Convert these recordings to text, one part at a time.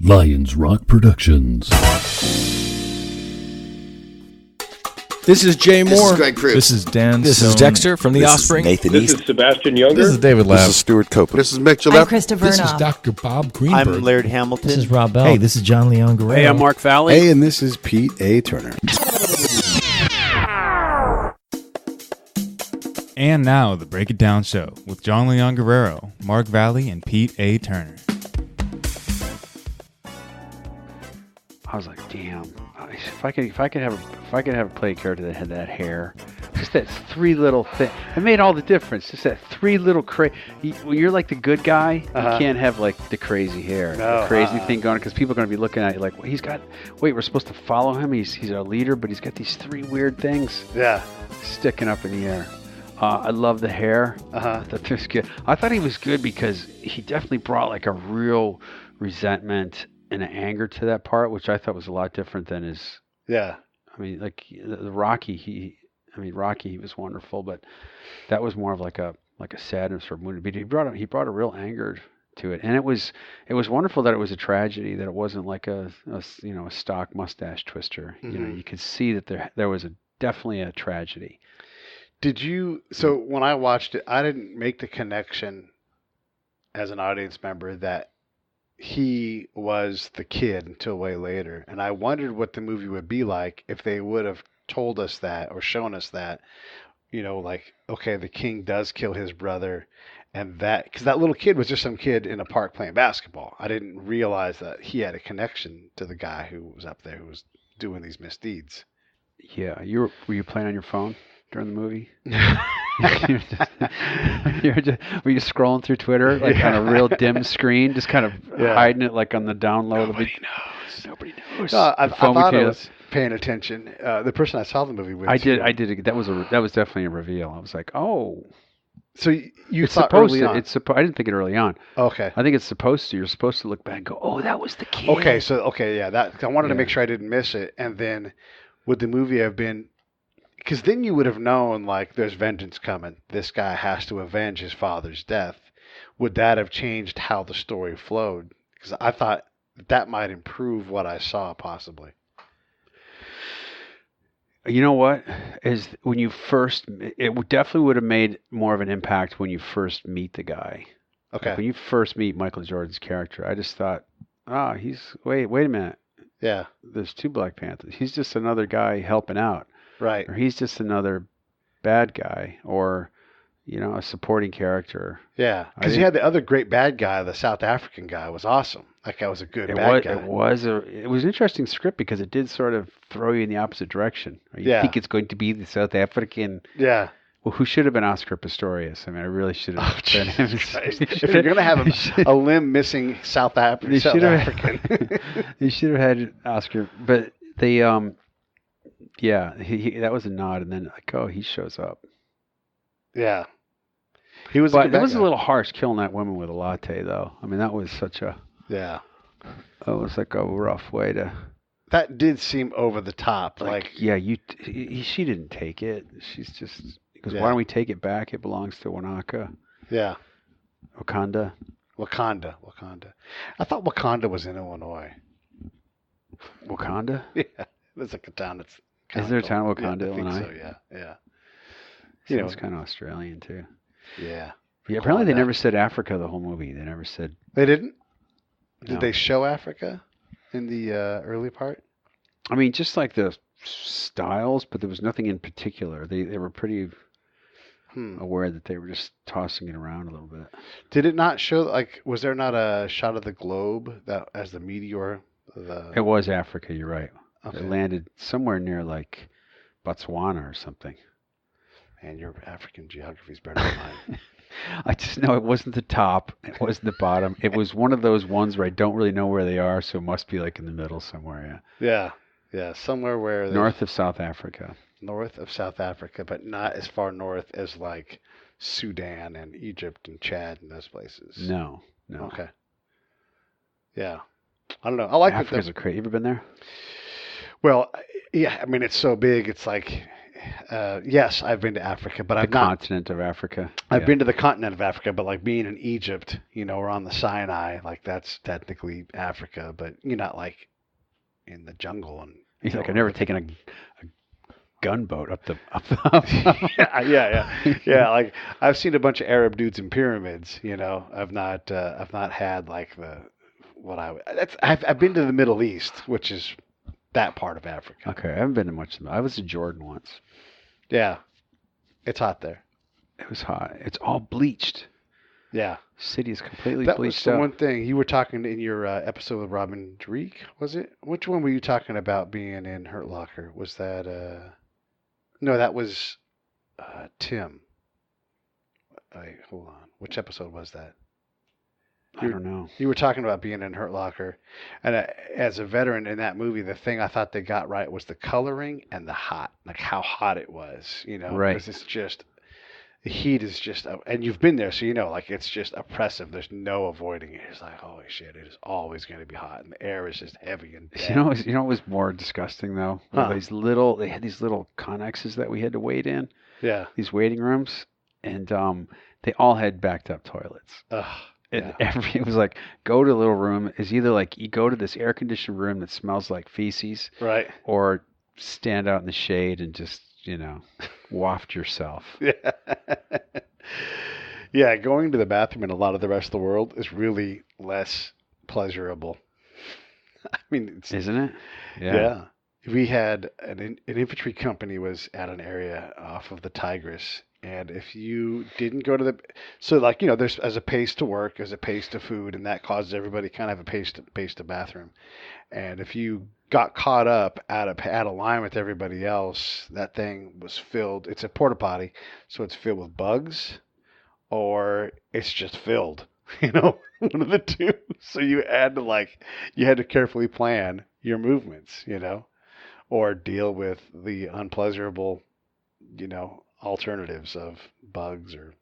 Lions Rock Productions. This is Jay Moore. This is Greg Proof. This is Dan. This Stone. is Dexter from The Offspring. Nathan This East. is Sebastian Younger. This is David Lapp. This is Stuart Copeland. This is Mick I'm Gillette. Christopher This is Knopf. Dr. Bob Greenberg. I'm Laird Hamilton. This is Rob Bell. Hey, this is John Leon Guerrero. Hey, I'm Mark Valley. Hey, and this is Pete A. Turner. And now, the Break It Down Show with John Leon Guerrero, Mark Valley, and Pete A. Turner. I was like, damn, if I could have play a character that had that hair, just that three little thing, it made all the difference. Just that three little when you're like the good guy, you can't have like the crazy hair, the crazy thing going, because people are going to be looking at you like, we're supposed to follow him. He's our leader, but he's got these three weird things, sticking up in the air. I love the hair. I thought this was good. I thought he was good because he definitely brought like a real resentment and an anger to that part, which I thought was a lot different than his. Yeah. I mean, like the Rocky, Rocky, he was wonderful, but that was more of like a sadness or mood. But he brought a real anger to it, and it was wonderful that it was a tragedy, that it wasn't like a stock mustache twister. Mm-hmm. You know, you could see that there was definitely a tragedy. Did you? So when I watched it, I didn't make the connection as an audience member that he was the kid until way later, and I wondered what the movie would be like if they would have told us that or shown us that, like, okay, the king does kill his brother, and that, because that little kid was just some kid in a park playing basketball. I didn't realize that he had a connection to the guy who was up there who was doing these misdeeds. Yeah, were you playing on your phone during the movie? Were you scrolling through Twitter like on a real dim screen, just kind of hiding it like on the download? Nobody knows. I thought I was paying attention. The person I saw the movie with. I did. That was definitely a reveal. I was like, oh. So you thought early on? I didn't think it early on. Okay. I think it's supposed to. You're supposed to look back and go, oh, that was the kid. Okay, that I wanted to make sure I didn't miss it. And then would the movie have been? Because then you would have known, like, there's vengeance coming. This guy has to avenge his father's death. Would that have changed how the story flowed? Because I thought that might improve what I saw, possibly. You know what? Is when you first, it definitely would have made more of an impact when you first meet the guy. Okay. Like when you first meet Michael Jordan's character, I just thought, wait a minute. Yeah. There's two Black Panthers. He's just another guy helping out. Right. Or he's just another bad guy, or, a supporting character. Yeah. Because you had the other great bad guy, the South African guy, was awesome. That guy was a good bad guy. It was an interesting script because it did sort of throw you in the opposite direction. You think it's going to be the South African. Yeah. Well, who should have been Oscar Pistorius? I mean, I really should have been him. If you're going to have a limb missing South African. He should have had Oscar. But they, that was a nod. And then, like, he shows up. Yeah. He was But it was a little harsh killing that woman with a latte, though. I mean, that was such a... Yeah. It was like a rough way to... That did seem over the top. She didn't take it. She's just... Because why don't we take it back? It belongs to Wanaka. Yeah. Wakanda. I thought Wakanda was in Illinois. Wakanda? Yeah. There's like a town that's... Is there a town in Wakanda, Illinois? I think so, yeah. It's kind of Australian, too. Yeah. Apparently they never said Africa the whole movie. They never said... They didn't? Did No. they show Africa in the early part? I mean, just like the styles, but there was nothing in particular. They were pretty aware that they were just tossing it around a little bit. Did it not show, like, was there not a shot of the globe that as the meteor? It was Africa, you're right. Okay. It landed somewhere near, like, Botswana or something. Man, your African geography is better than mine. I just know it wasn't the top. It wasn't the bottom. It was one of those ones where I don't really know where they are, so it must be like in the middle somewhere. Yeah. Yeah. Somewhere where north of South Africa. North of South Africa, but not as far north as like Sudan and Egypt and Chad and those places. No. Okay. Yeah. I don't know. I like Africa's a great. You ever been there? Well, yeah. I mean, it's so big. It's like Yes, I've been to Africa, but The I've not. continent of Africa. I've been to the continent of Africa, but like being in Egypt, or on the Sinai, like that's technically Africa, but you're not like in the jungle. And He's like, I've never taken a gunboat up the. yeah. Like I've seen a bunch of Arab dudes in pyramids. I've not had like I've been to the Middle East, which is that part of Africa. Okay, I haven't been to much of them. I was to Jordan once. Yeah, it's hot there. It was hot. It's all bleached. Yeah. City is completely That was bleached the out. one thing you were talking in your episode with Robin Dreek, was it? Which one were you talking about being in Hurt Locker? Was that no, that was Tim. Hold on. Which episode was that? I don't know. You were talking about being in Hurt Locker, and as a veteran in that movie, the thing I thought they got right was the coloring and the hot, like how hot it was, Right. because it's just, the heat is just, and you've been there, so like it's just oppressive. There's no avoiding it. It's like, holy shit, it is always going to be hot, and the air is just heavy and dead. You know what was more disgusting though? Huh. They had these little connexes that we had to wait in. Yeah. These waiting rooms, and they all had backed up toilets. Ugh. And Yeah. it was like, go to a little room. It's either like you go to this air conditioned room that smells like feces, Right. or stand out in the shade and just waft yourself. Yeah. Yeah, going to the bathroom in a lot of the rest of the world is really less pleasurable. I mean, Isn't it? yeah. We had an infantry company was at an area off of the Tigris, and if you didn't go to there's as a pace to work, as a pace to food, and that causes everybody kind of have a pace to bathroom. And if you got caught up out of line with everybody else, that thing was filled. It's a porta potty, so it's filled with bugs, or it's just filled. One of the two. So you had to carefully plan your movements, or deal with the unpleasurable, alternatives of bugs or.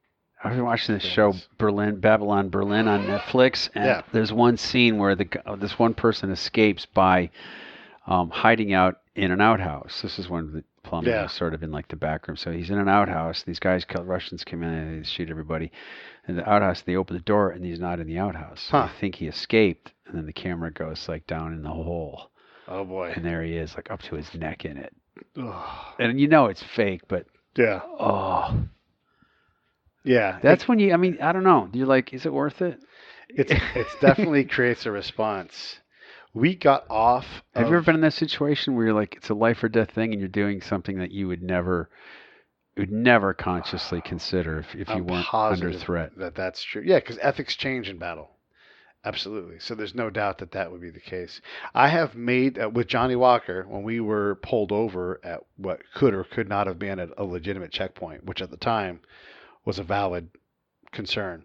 I was watching this show, Babylon Berlin, on Netflix, and there's one scene where this one person escapes by hiding out in an outhouse. This is when the plumbing was sort of in like the back room. So he's in an outhouse. These Russians come in and they shoot everybody. In the outhouse, they open the door and he's not in the outhouse. So I think he escaped, and then the camera goes like down in the hole. Oh boy! And there he is, like up to his neck in it. Ugh. And it's fake, but yeah. Oh. Yeah. That's when I don't know. You're like, is it worth it? It's definitely creates a response. We got off. Have you ever been in that situation where you're like, it's a life or death thing, and you're doing something that you would never consciously consider if you weren't under threat? That's true. Yeah, because ethics change in battle. Absolutely. So there's no doubt that would be the case. I have made, with Johnny Walker, when we were pulled over at what could or could not have been a legitimate checkpoint, which at the time was a valid concern.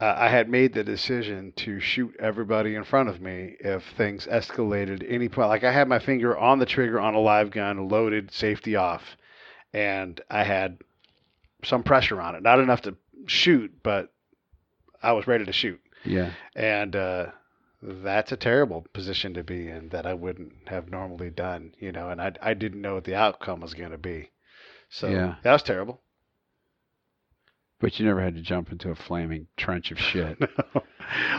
I had made the decision to shoot everybody in front of me if things escalated any point. Like I had my finger on the trigger on a live gun, loaded, safety off, and I had some pressure on it. Not enough to shoot, but I was ready to shoot. Yeah. And that's a terrible position to be in that I wouldn't have normally done, and I didn't know what the outcome was going to be. So that was terrible. But you never had to jump into a flaming trench of shit. No.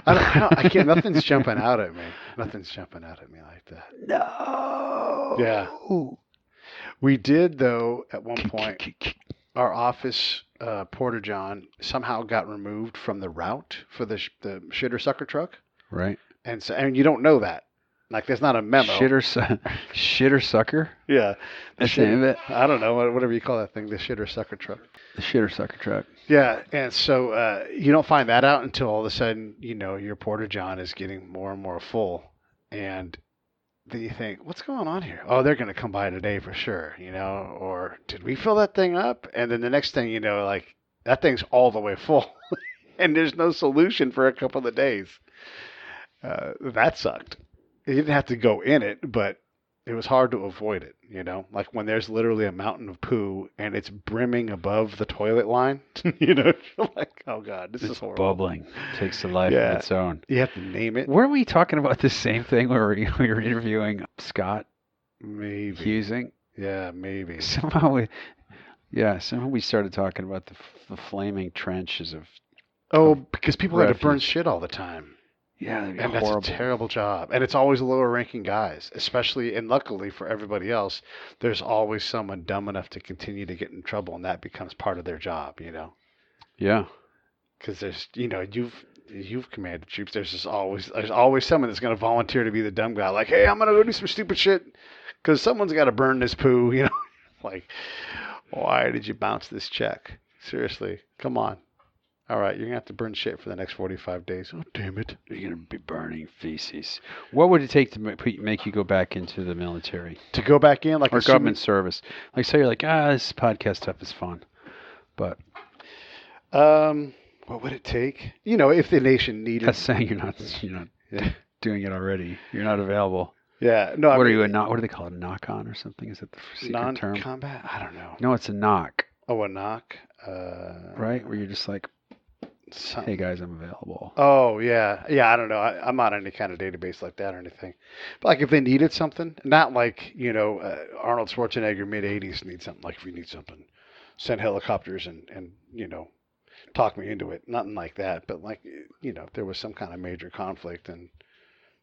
I can't. Nothing's jumping out at me. Nothing's jumping out at me like that. No. Yeah. We did, though, at one point, our office porta john somehow got removed from the route for the shitter sucker truck. Right. And you don't know that. Like, there's not a memo. Shitter sucker? Yeah. That's the name of it? I don't know. Whatever you call that thing. The shitter sucker truck. The shitter sucker truck. Yeah. And so you don't find that out until all of a sudden, your porta john is getting more and more full. And then you think, what's going on here? Oh, they're going to come by today for sure, or did we fill that thing up? And then the next thing like that thing's all the way full and there's no solution for a couple of days. That sucked. You didn't have to go in it, but it was hard to avoid it, like when there's literally a mountain of poo and it's brimming above the toilet line, you're like, oh God, this is horrible. Bubbling. Takes a life of its own. You have to name it. Were we talking about the same thing where we were interviewing Scott? Maybe. Husing? Yeah, maybe. Somehow we started talking about the flaming trenches of. Oh, because people had to burn refuse. shit all the time. Yeah, that'd be And horrible. that's a terrible job. And it's always lower ranking guys, especially, and luckily for everybody else, there's always someone dumb enough to continue to get in trouble, and that becomes part of their job, Yeah. Because there's, you've commanded troops. There's always someone that's going to volunteer to be the dumb guy. Like, hey, I'm going to go do some stupid shit because someone's got to burn this poo, Like, why did you bounce this check? Seriously, come on. All right, you're going to have to burn shit for the next 45 days. Oh, damn it. You're going to be burning feces. What would it take to make you go back into the military? To go back in? Or government service? Like, say you're like, this podcast stuff is fun. But... what would it take? If the nation needed... That's saying you're not doing it already. You're not available. Yeah. No. What do they call it? A knock-on or something? Is that the secret term? Non-combat? I don't know. No, it's a knock. Oh, a knock? Right? Where you're just like, hey guys, I'm available. Oh, yeah. Yeah, I don't know. I'm not on any kind of database like that or anything. But like if they needed something, not like, Arnold Schwarzenegger mid-'80s needs something. Like if you need something, send helicopters and talk me into it. Nothing like that. But like, if there was some kind of major conflict and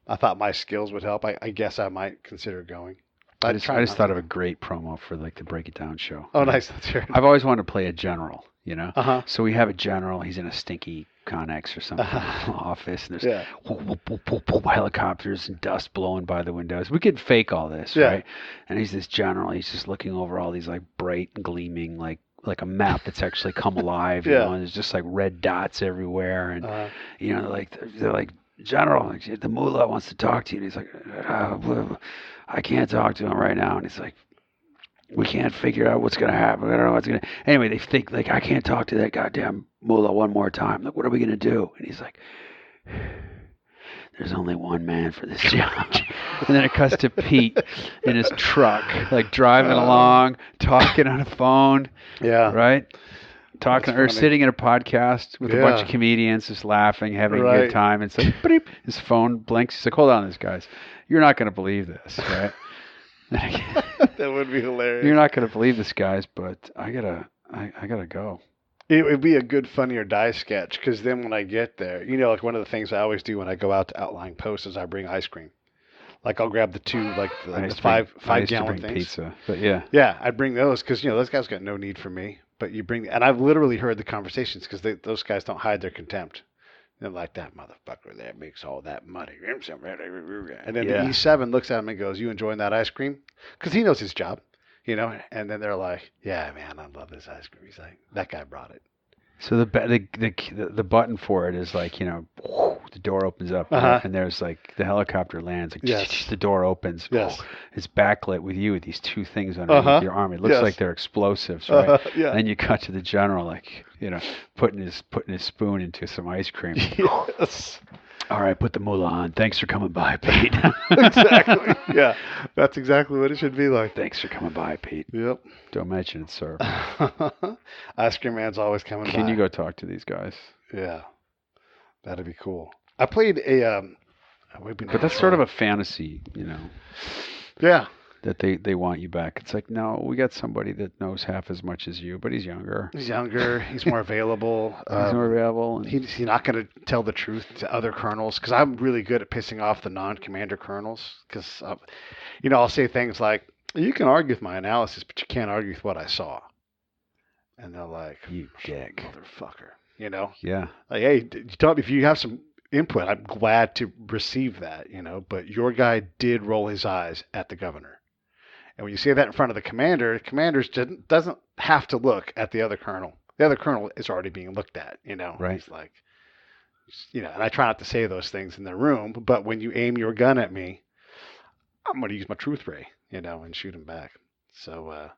I thought my skills would help, I guess I might consider going. I just thought of a great promo for like the Break It Down show. Oh, nice. Let's hear it. I've always wanted to play a general, Uh-huh. So we have a general. He's in a stinky Connex or something office, and there's helicopters and dust blowing by the windows. We could fake all this, right? And he's this general. He's just looking over all these like bright, gleaming, like a map that's actually come alive. And there's just like red dots everywhere, and they're like, General, like, the mullah wants to talk to you. And he's like, I can't talk to him right now. And he's like, we can't figure out what's going to happen. I don't know what's going to... Anyway, they think, like, I can't talk to that goddamn mullah one more time. Like, what are we going to do? And he's like, there's only one man for this job. And then it cuts to Pete in his truck, like, driving along, talking on a phone. Yeah. Right? Talking or sitting in a podcast with a bunch of comedians, just laughing, having a good time. And it's like, beep, his phone blinks. He's like, hold on, guys. You're not going to believe this, right? That would be hilarious. You're not going to believe this, guys, but I gotta go. It would be a good Funny or Die sketch because then when I get there, like one of the things I always do when I go out to outlying posts is I bring ice cream. Like I'll grab the two, like the five-gallon things. Pizza, but yeah. Yeah, I bring those because those guys got no need for me. But you bring, and I've literally heard the conversations because those guys don't hide their contempt. They're like, that motherfucker that makes all that money. And then the E7 looks at him and goes, you enjoying that ice cream? Because he knows his job, And then they're like, yeah, man, I love this ice cream. He's like, that guy brought it. So the button for it is like, the door opens up and there's like the helicopter lands. Like, the door opens. Yes. It's backlit with these two things underneath your arm. It looks like they're explosives, right? Yeah. Then you cut to the general, like, putting his spoon into some ice cream. Yes. All right, put the mullah on. Thanks for coming by, Pete. Exactly. Yeah, that's exactly what it should be like. Thanks for coming by, Pete. Yep. Don't mention it, sir. Ice cream man's always coming by. Can you go talk to these guys? Yeah, that'd be cool. I played a. But that's sort of a fantasy, Yeah. That they want you back. It's like, no, we got somebody that knows half as much as you, but he's younger. He's younger. He's more available. He's more available. And he's not going to tell the truth to other colonels because I'm really good at pissing off the non-commander colonels. Because, I'll say things like, you can argue with my analysis, but you can't argue with what I saw. And they're like, you dick. Motherfucker. Yeah. Like, hey, tell me if you have some input. I'm glad to receive that, But your guy did roll his eyes at the governor. And when you say that in front of the commander doesn't have to look at the other colonel. The other colonel is already being looked at, Right. He's like, and I try not to say those things in the room, but when you aim your gun at me, I'm going to use my truth ray, and shoot him back. So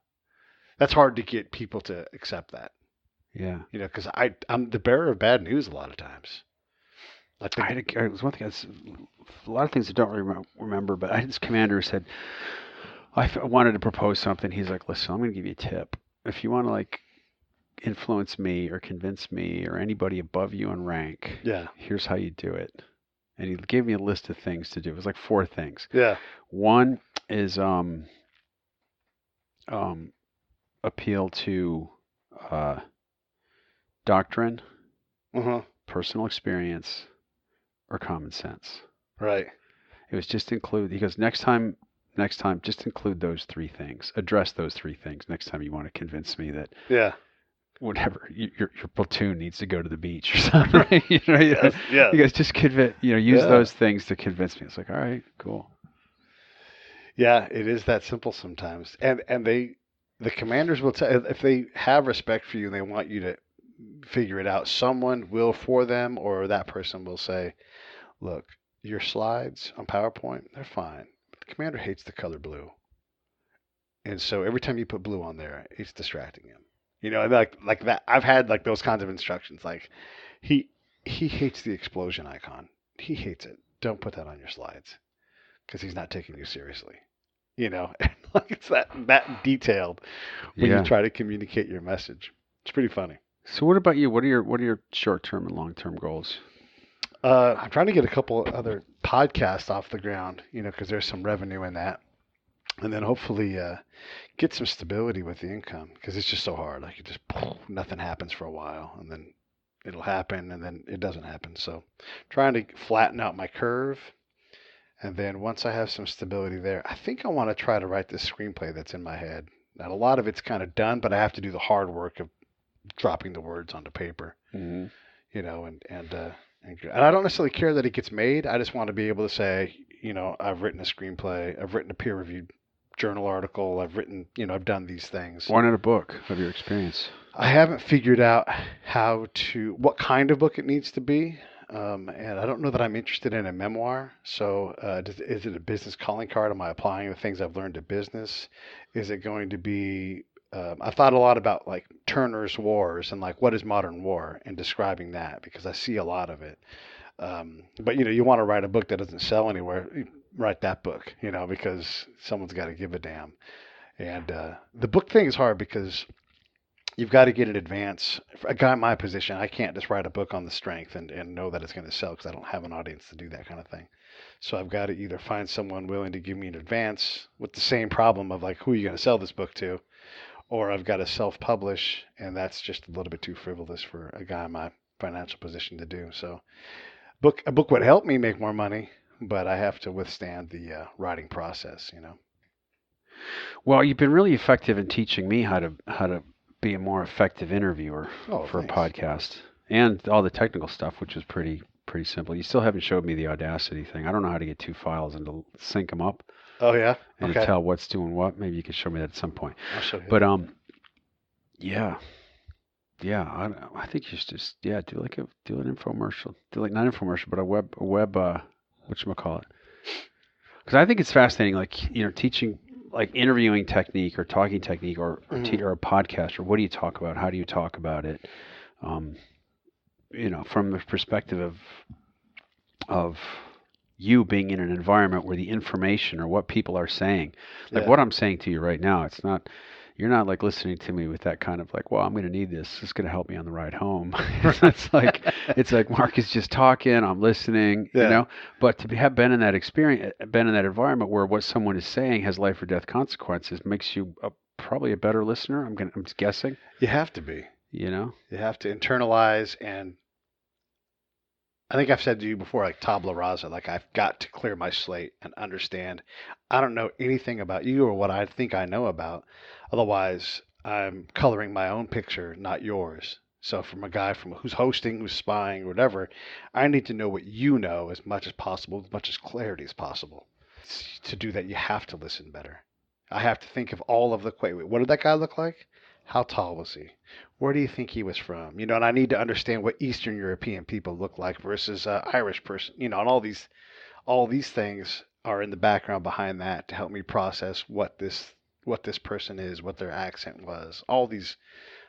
that's hard to get people to accept that. Yeah. Because I'm the bearer of bad news a lot of times. It was one thing. A lot of things I don't remember, but I had this commander who said, I wanted to propose something. He's like, listen, I'm going to give you a tip. If you want to like influence me or convince me or anybody above you in rank, here's how you do it. And he gave me a list of things to do. It was like 4 things. Yeah. One is appeal to doctrine, personal experience, or common sense. Right. It was just include, because next time, just include those three things. Address those three things next time you want to convince me that whatever your platoon needs to go to the beach or something. Yes. You guys just use those things to convince me. It's like, all right, cool. Yeah, it is that simple sometimes. And the commanders will tell, if they have respect for you and they want you to figure it out, someone will for them, or that person will say, look, your slides on PowerPoint, they're fine. But the commander hates the color blue. And so every time you put blue on there, it's distracting him. Like that. I've had like those kinds of instructions. Like he hates the explosion icon. He hates it. Don't put that on your slides because he's not taking you seriously. Like it's that detailed when you try to communicate your message. It's pretty funny. So what about you? What are your short-term and long-term goals? I'm trying to get a couple other podcasts off the ground, because there's some revenue in that. And then hopefully get some stability with the income, because it's just so hard. Like nothing happens for a while, and then it'll happen, and then it doesn't happen. So trying to flatten out my curve. And then once I have some stability there, I think I want to try to write this screenplay that's in my head. Now, a lot of it's kind of done, but I have to do the hard work of dropping the words onto paper, and I don't necessarily care that it gets made. I just want to be able to say, I've written a screenplay, I've written a peer-reviewed journal article, I've written, I've done these things. Why not a book of your experience? I haven't figured out what kind of book it needs to be. And I don't know that I'm interested in a memoir. So is it a business calling card? Am I applying the things I've learned to business? Is it going to be, I've thought a lot about like Turner's Wars and like what is modern war and describing that, because I see a lot of it. But you want to write a book that doesn't sell anywhere, write that book, because someone's got to give a damn. And the book thing is hard because you've got to get in advance. For a guy in my position, I can't just write a book on the strength and know that it's going to sell, because I don't have an audience to do that kind of thing. So I've got to either find someone willing to give me an advance with the same problem of like, who are you going to sell this book to? Or I've got to self-publish, and that's just a little bit too frivolous for a guy in my financial position to do. So a book would help me make more money, but I have to withstand the writing process, Well, you've been really effective in teaching me how to be a more effective interviewer for a podcast, and all the technical stuff, which is pretty simple. You still haven't showed me the Audacity thing. I don't know how to get two files and to sync them up. Oh yeah, and to tell what's doing what. Maybe you could show me that at some point. I'll show you. But yeah. I think you should just do an infomercial. Do like not infomercial, but a web whatchamacallit. Because I think it's fascinating, like teaching like interviewing technique or talking technique or a podcast, or what do you talk about? How do you talk about it? From the perspective of you being in an environment where the information or what people are saying, like what I'm saying to you right now, you're not like listening to me with that kind of like, well, I'm going to need this. It's going to help me on the ride home. it's like Mark is just talking, I'm listening, but to have been in that experience, been in that environment where what someone is saying has life or death consequences, makes you probably a better listener. I'm just guessing. You have to be, you have to internalize. And I think I've said to you before, like tabula rasa, like I've got to clear my slate and understand. I don't know anything about you or what I think I know about. Otherwise, I'm coloring my own picture, not yours. So from a guy who's hosting, who's spying, or whatever, I need to know what you know as much as possible, as much as clarity as possible. To do that, you have to listen better. I have to think of all of wait, what did that guy look like? How tall was he? Where do you think he was from? And I need to understand what Eastern European people look like versus Irish person. And all these things are in the background behind that to help me process what this person is, what their accent was, all these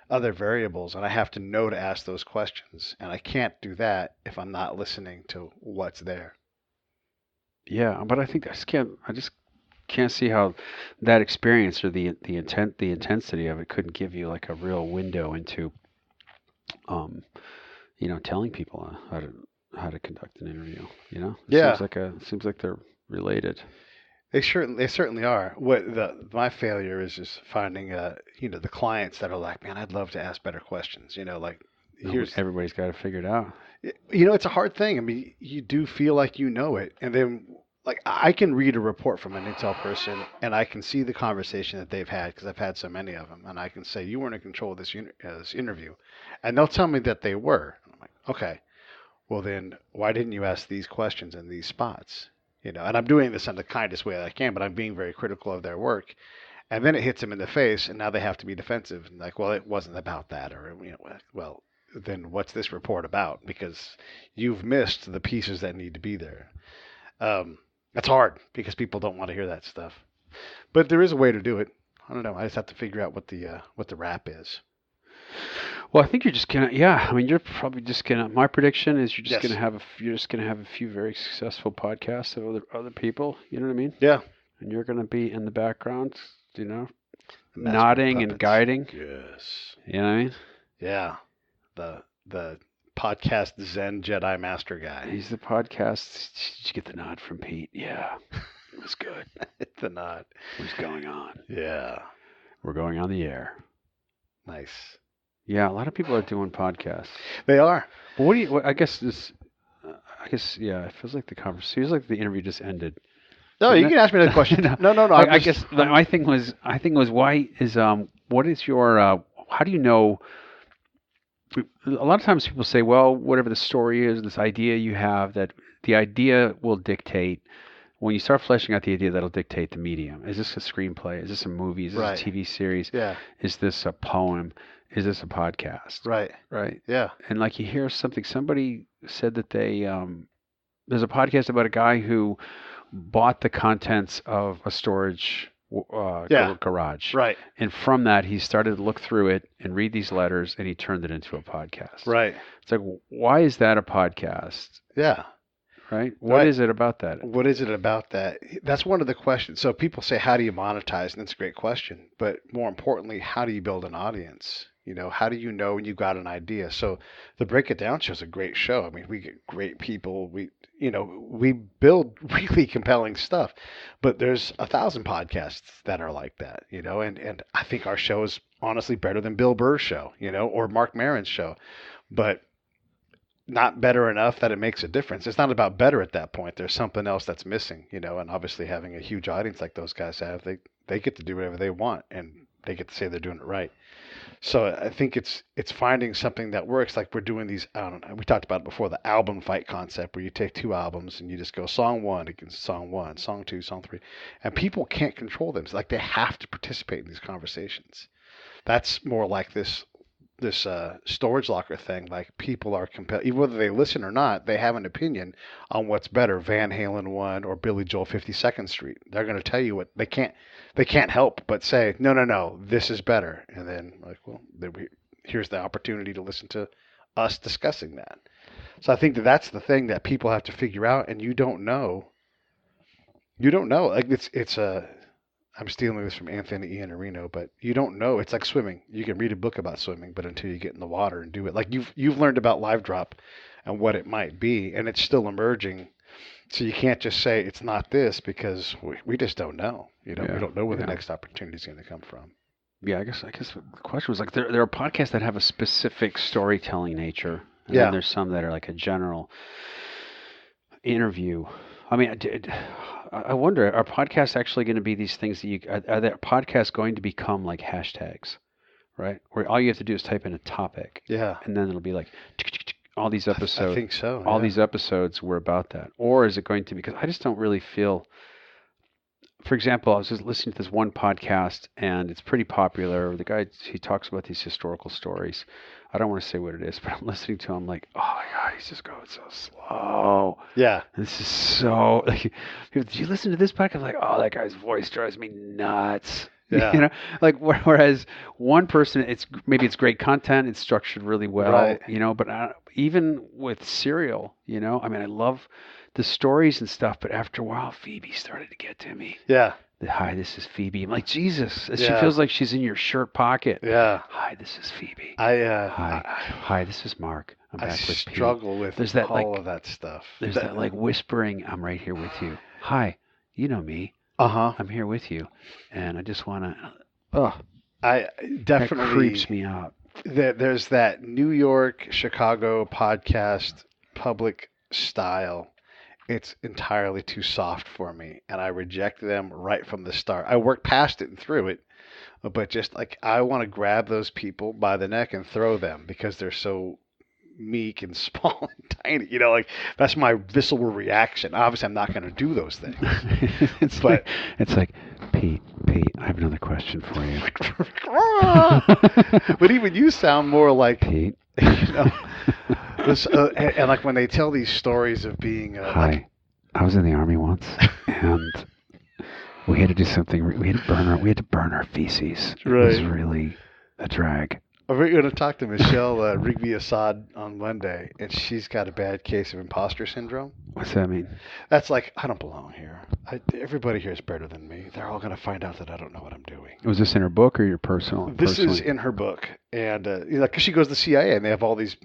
other variables. And I have to know to ask those questions. And I can't do that if I'm not listening to what's there. Yeah, but I think I just can't see how that experience or the intensity of it couldn't give you like a real window into telling people how to conduct an interview. It seems like they're related. They certainly are. My failure is just finding the clients that are like, man, I'd love to ask better questions. Like Everybody's got to figure it out. It's a hard thing. I mean, you do feel like you know it, and then like I can read a report from an intel person, and I can see the conversation that they've had because I've had so many of them, and I can say you weren't in control of this interview, and they'll tell me that they were. I'm like, okay, well then why didn't you ask these questions in these spots? And I'm doing this in the kindest way that I can, but I'm being very critical of their work. And then it hits them in the face, and now they have to be defensive. And like, well, it wasn't about that, or well, then what's this report about? Because you've missed the pieces that need to be there. That's hard because people don't want to hear that stuff. But there is a way to do it. I don't know. I just have to figure out what the rap is. Well, I think you're just gonna. Yeah, I mean, you're probably just gonna. My prediction is you're just Yes. gonna have a few very successful podcasts of other people. You know what I mean? Yeah. And you're gonna be in the background, Master nodding and puppets. guiding. Yes. You know what I mean? Yeah. The podcast Zen Jedi Master guy. He's the podcast. Did you get the nod from Pete? Yeah, it was good. The nod. What's going on? Yeah. We're going on the air. Nice. Yeah, a lot of people are doing podcasts. They are. But what do you? I guess yeah. It feels like the interview just ended. No, you can ask me that question. No. I guess my thing was why is what is your how do you know? A lot of times people say, well, whatever the story is, this idea you have, that the idea will dictate. When you start fleshing out the idea, that'll dictate the medium. Is this a screenplay? Is this a movie? Is this Right. a TV series? Yeah. Is this a poem? Is this a podcast? Right. Right. Yeah. And like you hear something, somebody said that there's a podcast about a guy who bought the contents of a storage garage. Right. And from that, he started to look through it and read these letters, and he turned it into a podcast. Right. It's like, why is that a podcast? Yeah. Right? What is it about that? What is it about that? That's one of the questions. So people say, how do you monetize? And that's a great question. But more importantly, how do you build an audience? How do you know when you got an idea? So the Break It Down show is a great show. I mean, we get great people. We build really compelling stuff. But there's 1,000 podcasts that are like that, and I think our show is honestly better than Bill Burr's show, or Mark Maron's show. But not better enough that it makes a difference. It's not about better at that point. There's something else that's missing, and obviously having a huge audience like those guys have, they get to do whatever they want, and they get to say they're doing it right. So I think it's finding something that works. Like we're doing these, I don't know, we talked about it before, the album fight concept, where you take 2 albums and you just go song 1 against song 1, song 2, song 3, and people can't control them. It's like they have to participate in these conversations. That's more like this storage locker thing. Like people are compelled, even whether they listen or not, they have an opinion on what's better, Van Halen 1 or Billy Joel 52nd Street. They're going to tell you what they can't help but say, no, this is better. And then like, well, here's the opportunity to listen to us discussing that. So I think that's the thing that people have to figure out, and you don't know. Like it's I'm stealing this from Anthony Iannarino, but you don't know. It's like swimming. You can read a book about swimming, but until you get in the water and do it, like you've learned about live drop and what it might be, and it's still emerging. So you can't just say it's not this, because we just don't know. We don't know where the next opportunity is going to come from. Yeah, I guess the question was like there are podcasts that have a specific storytelling nature, and Yeah. then there's some that are like a general interview. I mean, I wonder, are podcasts actually going to be these things that are there podcasts going to become like hashtags, right? Where all you have to do is type in a topic, Yeah, and then it'll be like all these episodes. I think so. All yeah. these episodes were about that, or is it going to be? Because I just don't really feel. For example, I was just listening to this one podcast, and it's pretty popular. The guy, he talks about these historical stories. I don't want to say what it is, but I'm listening to him like, oh my God, he's just going so slow. Yeah. This is so. Like, did you listen to this podcast? I'm like, oh, that guy's voice drives me nuts. Yeah. Like whereas one person, maybe it's great content, it's structured really well, Right. But even with Serial, I mean, I love the stories and stuff, but after a while, Phoebe started to get to me. Yeah. Hi, this is Phoebe. I'm like, Jesus. She Yeah. feels like she's in your shirt pocket. Yeah. Hi, this is Phoebe. I This is Mark. I'm back with Pete. struggle with There's that, all like- of that stuff. There's that like whispering, I'm right here with you. Hi, you know me. I'm here with you, and I just want to. Oh, I that definitely creeps me out. there's that New York, Chicago podcast public style. It's entirely too soft for me, and I reject them right from the start. I work past it and through it, but just like I want to grab those people by the neck and throw them because they're so meek and small and tiny. Like that's my visceral reaction. Obviously, I'm not going to do those things. It's like, Pete, I have another question for you. But even you sound more like Pete. This, and like when they tell these stories of being Hi, I was in the army once, and we had to do something. We had to burn our feces. It was Right. really a drag. We're going to talk to Michelle Rigby Assad on Monday, and she's got a bad case of imposter syndrome. What's that mean? That's like, I don't belong here. Everybody here is better than me. They're all going to find out that I don't know what I'm doing. Was this in her book or your personal? This is in her book, and because she goes to the CIA, and they have all these,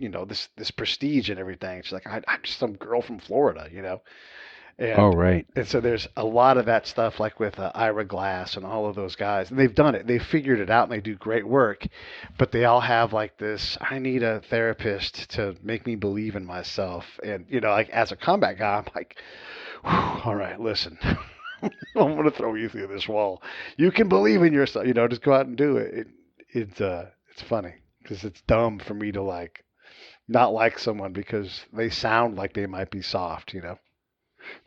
this prestige and everything. She's like, I'm just some girl from Florida, And, oh, right. And so there's a lot of that stuff, like with Ira Glass and all of those guys. And they've done it. They've figured it out, and they do great work. But they all have like this, I need a therapist to make me believe in myself. And, like as a combat guy, I'm like, all right, listen. I'm going to throw you through this wall. You can believe in yourself. Just go out and do it. It's funny because it's dumb for me to like not like someone because they sound like they might be soft,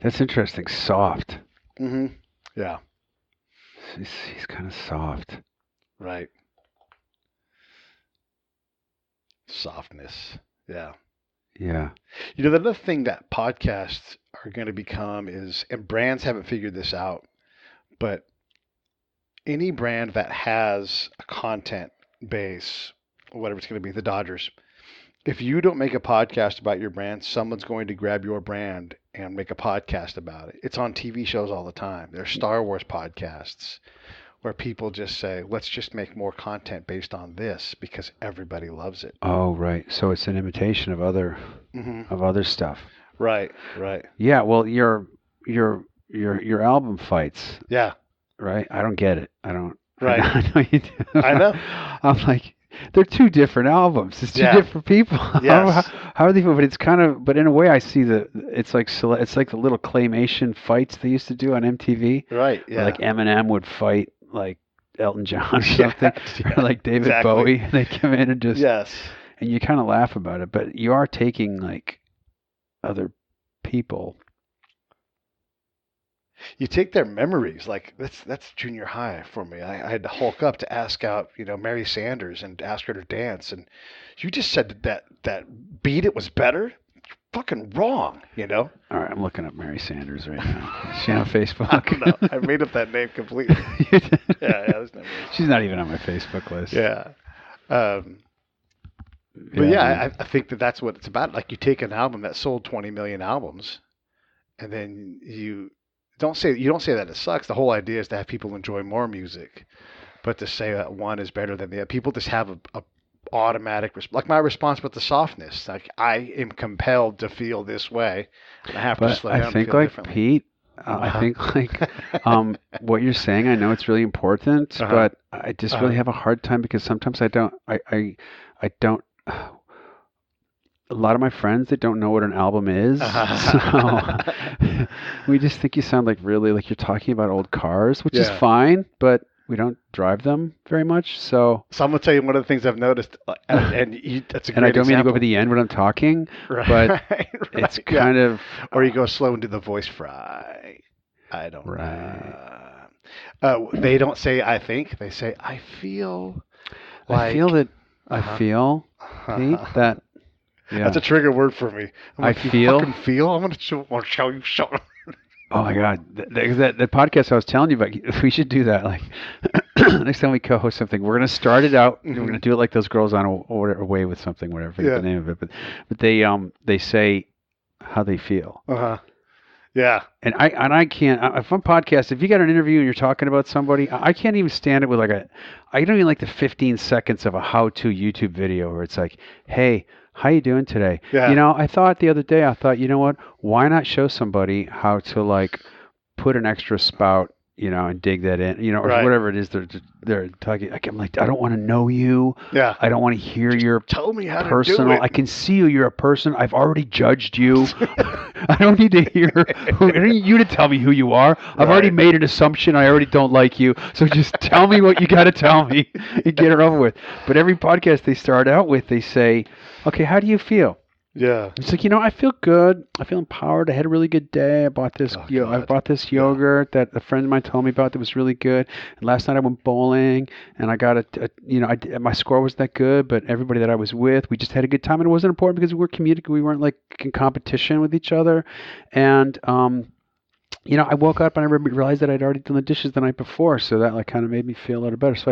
That's interesting. Soft. Mm-hmm. Yeah. He's kind of soft. Right. Softness. Yeah. Yeah. The other thing that podcasts are going to become is, and brands haven't figured this out, but any brand that has a content base, whatever it's going to be, the Dodgers, if you don't make a podcast about your brand, someone's going to grab your brand and make a podcast about it. It's on TV shows all the time. There's Star Wars podcasts where people just say, let's just make more content based on this because everybody loves it. Oh, right. So it's an imitation of other stuff. Right. Yeah. Well, your album fights. Yeah. Right. I don't get it. I don't. Right. I know you do. I know. I'm like, they're two different albums. It's two different people. Yes. How are they? But it's kind of. But in a way, I see it's like the little claymation fights they used to do on MTV. Right. Yeah. Where like Eminem would fight like Elton John or something, or like David Bowie. They come in and just and you kind of laugh about it, but you are taking like other people. You take their memories, like that's junior high for me. I had to hulk up to ask out, Mary Sanders and ask her to dance, and you just said that Beat It was better. You're fucking wrong, All right, I'm looking up Mary Sanders right now. Is she on Facebook? I don't know. I made up that name completely. Yeah. She's not even on my Facebook list. Yeah. But I think that's what it's about. Like you take an album that sold 20 million albums, and then you don't say that it sucks. The whole idea is to have people enjoy more music, but to say that one is better than the other, people just have a automatic like my response with the softness. Like I am compelled to feel this way, and I have to slow down. I think like Pete. I think like what you're saying. I know it's really important, but I just really have a hard time because sometimes I don't. I don't. A lot of my friends that don't know what an album is, so we just think you sound like really like you're talking about old cars, which is fine, but we don't drive them very much. So I'm gonna tell you one of the things I've noticed, and that's a great and I don't mean to go example. over the end when I'm talking, but it's kind of or you go slow into the voice fry. I don't. They don't say I think. They say I feel. I feel that. I feel, Pete, that. Yeah. That's a trigger word for me. I feel. I'm going to show you. Oh my God, that podcast I was telling you about. We should do that. Like next time we co-host something, we're gonna start it out. We're gonna do it like those girls on Away with something, whatever the name of it. But they say how they feel. Yeah. And I can't. If I'm podcast, if you got an interview and you're talking about somebody, I can't even stand it with like I don't even like the 15 seconds of a how-to YouTube video where it's like, hey, how you doing today? Yeah. I thought the other day, you know what? Why not show somebody how to like put an extra spout and dig that in, or Right. whatever it is they're talking. I'm like, I don't want to know you. Yeah. I don't want to hear your Tell me how personal. to do it. I can see you. You're a person. I've already judged you. I don't need to hear. I don't need you to tell me who you are. I've already Right. made an assumption. I already don't like you. So just tell me what you got to tell me and get it over with. But every podcast they start out with, they say, "Okay, how do you feel?" Yeah. It's like, I feel good. I feel empowered. I had a really good day. I bought this, Oh, I God. bought this yogurt that a friend of mine told me about that was really good. And last night I went bowling, and I got my score wasn't that good, but everybody that I was with, we just had a good time, and it wasn't important because we were communicating. We weren't like in competition with each other, and I woke up and I realized that I'd already done the dishes the night before, so that like kind of made me feel a little better. So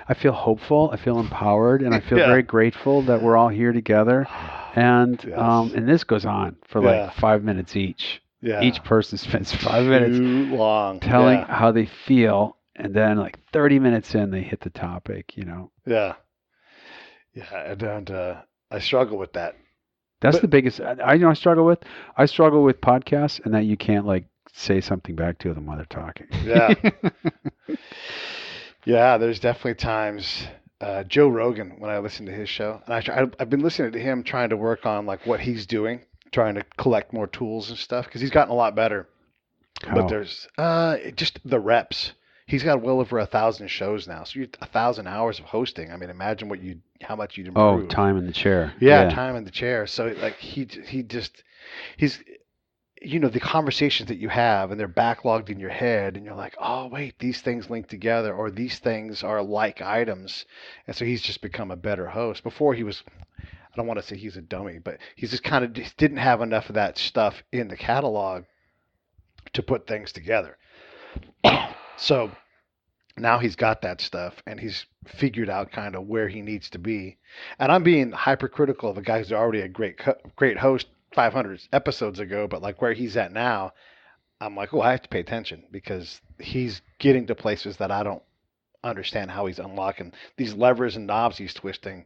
I feel hopeful, I feel empowered, and I feel Yeah. very grateful that we're all here together. And Yes. and this goes on for Yeah. like 5 minutes each. Yeah. Each person spends 5 minutes Too long. telling Yeah. how they feel, and then like 30 minutes in, they hit the topic. Yeah. Yeah. And I struggle with that. That's But- the biggest. I struggle with. I struggle with podcasts, and that you can't like say something back to them while they're talking. Yeah. Yeah. There's definitely times. Joe Rogan, when I listen to his show, and I've been listening to him trying to work on like what he's doing, trying to collect more tools and stuff because he's gotten a lot better. How? But there's just the reps. He's got well over 1,000 shows now, so 1,000 hours of hosting. I mean, imagine how much you'd improve. Oh, time in the chair. Yeah, time in the chair. So like he's the conversations that you have and they're backlogged in your head and you're like, oh wait, these things link together or these things are like items. And so he's just become a better host. Before he was, I don't want to say he's a dummy, but he's just kind of just didn't have enough of that stuff in the catalog to put things together. So now he's got that stuff and he's figured out kind of where he needs to be. And I'm being hypercritical of a guy who's already a great host 500 episodes ago, but like where he's at now, I'm like, oh, I have to pay attention because he's getting to places that I don't understand how he's unlocking these levers and knobs he's twisting.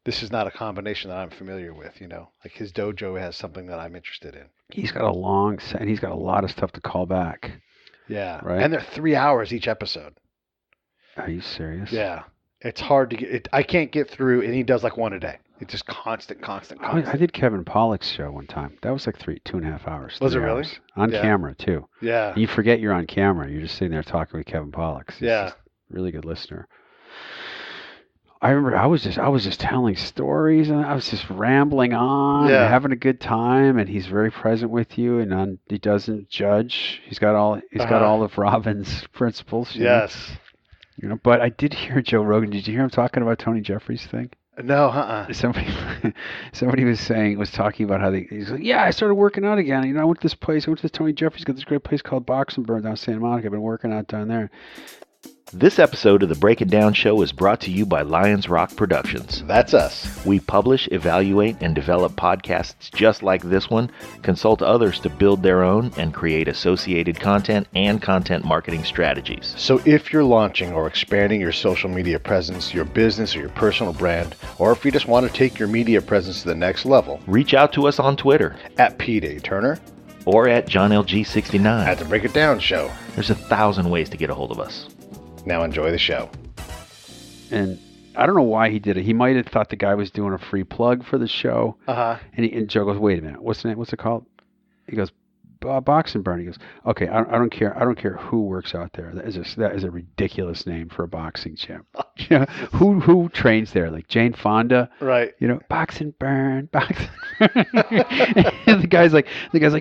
This is not a combination that I'm familiar with, like his dojo has something that I'm interested in. He's got a long set, and he's got a lot of stuff to call back. Yeah. Right. And they're 3 hours each episode. Are you serious? Yeah. It's hard to get it. I can't get through, and he does like one a day. It's just constant. I did Kevin Pollak's show one time. That was like 2.5 hours. Was it 3 really? hours. On Yeah. camera, too. Yeah. You forget you're on camera. You're just sitting there talking with Kevin Pollak. He's Yeah. just a really good listener. I remember I was just telling stories, and I was just rambling on Yeah. and having a good time, and he's very present with you, and he doesn't judge. He's got all of Robin's principles. Yes. But I did hear Joe Rogan. Did you hear him talking about Tony Jeffries' thing? No, Somebody was talking about how he's like, yeah, I started working out again. I went to this place. I went to this Tony Jeffries. Got this great place called Boxing Burn down Santa Monica. I've been working out down there. This episode of the Break It Down Show is brought to you by Lions Rock Productions. That's us. We publish, evaluate, and develop podcasts just like this one, consult others to build their own, and create associated content and content marketing strategies. So if you're launching or expanding your social media presence, your business or your personal brand, or if you just want to take your media presence to the next level, Reach out to us on Twitter at Pete A. Turner, or at JohnLG69. at the Break It Down Show. There's 1,000 ways to get a hold of us. Now enjoy the show. And I don't know why he did it. He might have thought the guy was doing a free plug for the show. Uh-huh. And Joe goes, wait a minute. What's the name? What's it called? He goes, Boxing Burn. He goes, okay, I don't care. I don't care who works out there. That is a ridiculous name for a boxing gym. Who trains there? Like Jane Fonda? Right. Boxing Burn, Boxing Burn. And the guy's like,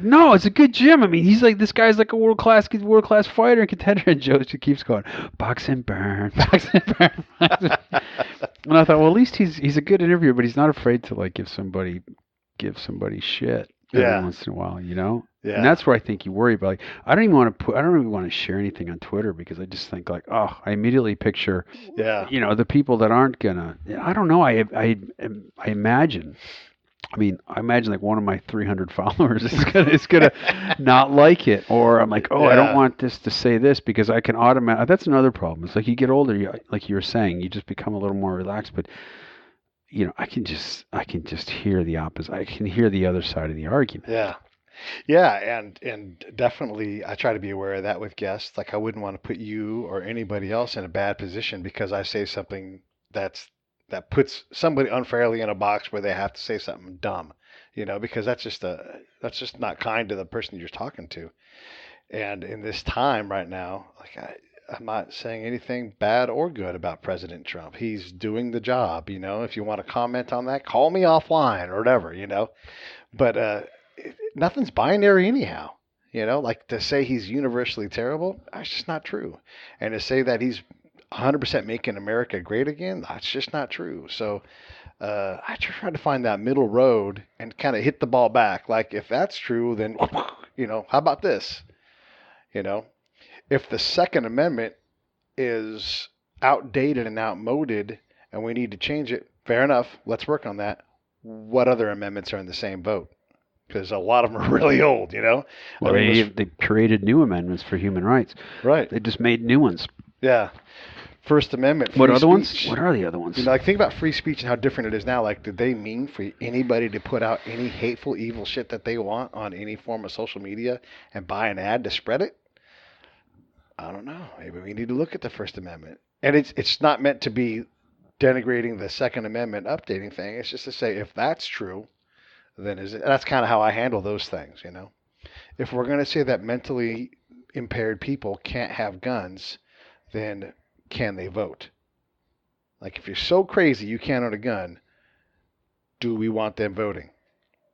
no, it's a good gym. I mean, this guy's like a world class fighter and contender. And Joe just keeps going, Boxing Burn, Boxing Burn, Boxing Burn. And I thought, well, at least he's a good interviewer, but he's not afraid to like give somebody shit every once in a while, Yeah. And that's where I think you worry about. Like, I don't even want to share anything on Twitter because I just think like, oh, I immediately picture, the people that aren't gonna. I don't know. I imagine. I imagine like one of my 300 followers is gonna not like it, or I'm like, oh, I don't want this to say this because I can automatically. That's another problem. It's like you get older, like you were saying, you just become a little more relaxed, but. I can just hear the opposite. I can hear the other side of the argument. Yeah. Yeah, and definitely I try to be aware of that with guests. Like I wouldn't want to put you or anybody else in a bad position because I say something that puts somebody unfairly in a box where they have to say something dumb, because that's just not kind to the person you're talking to. And in this time right now, like I'm not saying anything bad or good about President Trump. He's doing the job, If you want to comment on that, call me offline or whatever. But nothing's binary anyhow. Like to say he's universally terrible, that's just not true. And to say that he's 100% making America great again, that's just not true. So I try to find that middle road and kind of hit the ball back. Like if that's true, then how about this? If the Second Amendment is outdated and outmoded and we need to change it, fair enough. Let's work on that. What other amendments are in the same boat? Because a lot of them are really old, Well, they created new amendments for human rights. Right. They just made new ones. Yeah. First Amendment. What other speech. ones? What are the other ones? Like think about free speech and how different it is now. Like, did they mean for anybody to put out any hateful, evil shit that they want on any form of social media and buy an ad to spread it? I don't know. Maybe we need to look at the First Amendment. And it's not meant to be denigrating the Second Amendment updating thing. It's just to say if that's true, then that's kind of how I handle those things, If we're going to say that mentally impaired people can't have guns, then can they vote? Like if you're so crazy you can't own a gun, do we want them voting?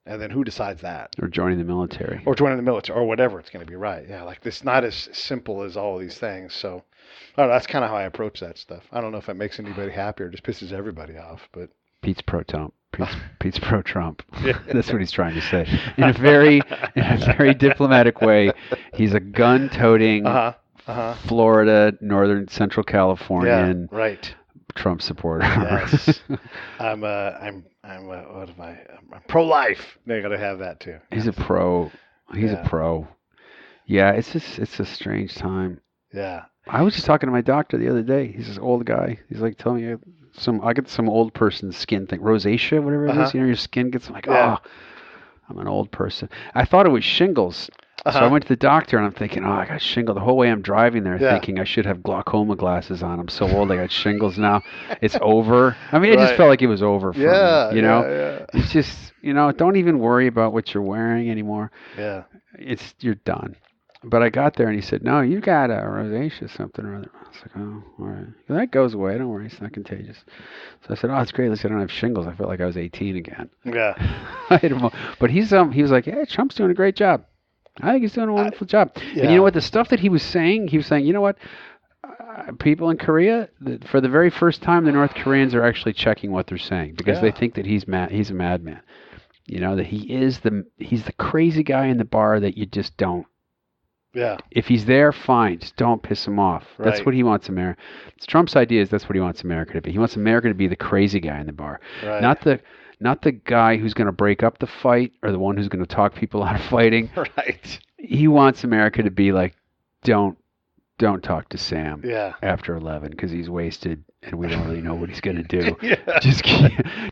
And then who decides that? Or joining the military. Or joining the military, or whatever. It's going to be right. Yeah, like it's not as simple as all these things. So I don't know, that's kind of how I approach that stuff. I don't know if it makes anybody happy or just pisses everybody off. But Pete's pro-Trump. Pete's pro-Trump. That's what he's trying to say. In a very diplomatic way, he's a gun-toting Florida, Northern Central Californian right. Trump supporter. Yes. I'm what am I? I'm pro-life. They're gonna have that too. He's a pro. He's a pro. Yeah, it's a strange time. Yeah. I was just talking to my doctor the other day. He's this old guy. He's like telling me I get some old person's skin thing, rosacea, whatever it is. Your skin gets like, I'm an old person. I thought it was shingles. So I went to the doctor and I'm thinking, I got shingles. The whole way I'm driving there thinking I should have glaucoma glasses on. I'm so old, I got shingles now. It's over. I mean, it just felt like it was over for me, Yeah. It's just, don't even worry about what you're wearing anymore. Yeah. You're done. But I got there and he said, no, you got a rosacea something or other. I was like, oh, all right. Well, that goes away. Don't worry. It's not contagious. So I said, oh, it's great. At least I don't have shingles. I felt like I was 18 again. Yeah. But he was like, yeah, Trump's doing a great job. I think he's doing a wonderful job. Yeah. And you know what? The stuff that he was saying, you know what? People in Korea, for the very first time, the North Koreans are actually checking what they're saying because they think that he's mad. He's a madman. That he's the crazy guy in the bar that you just don't. Yeah. If he's there, fine. Just don't piss him off. Right. That's what he wants America. It's Trump's idea is that's what he wants America to be. He wants America to be the crazy guy in the bar. Right. Not the guy who's going to break up the fight or the one who's going to talk people out of fighting. Right. He wants America to be like, don't talk to Sam after 11 because he's wasted and we don't really know what he's going to do.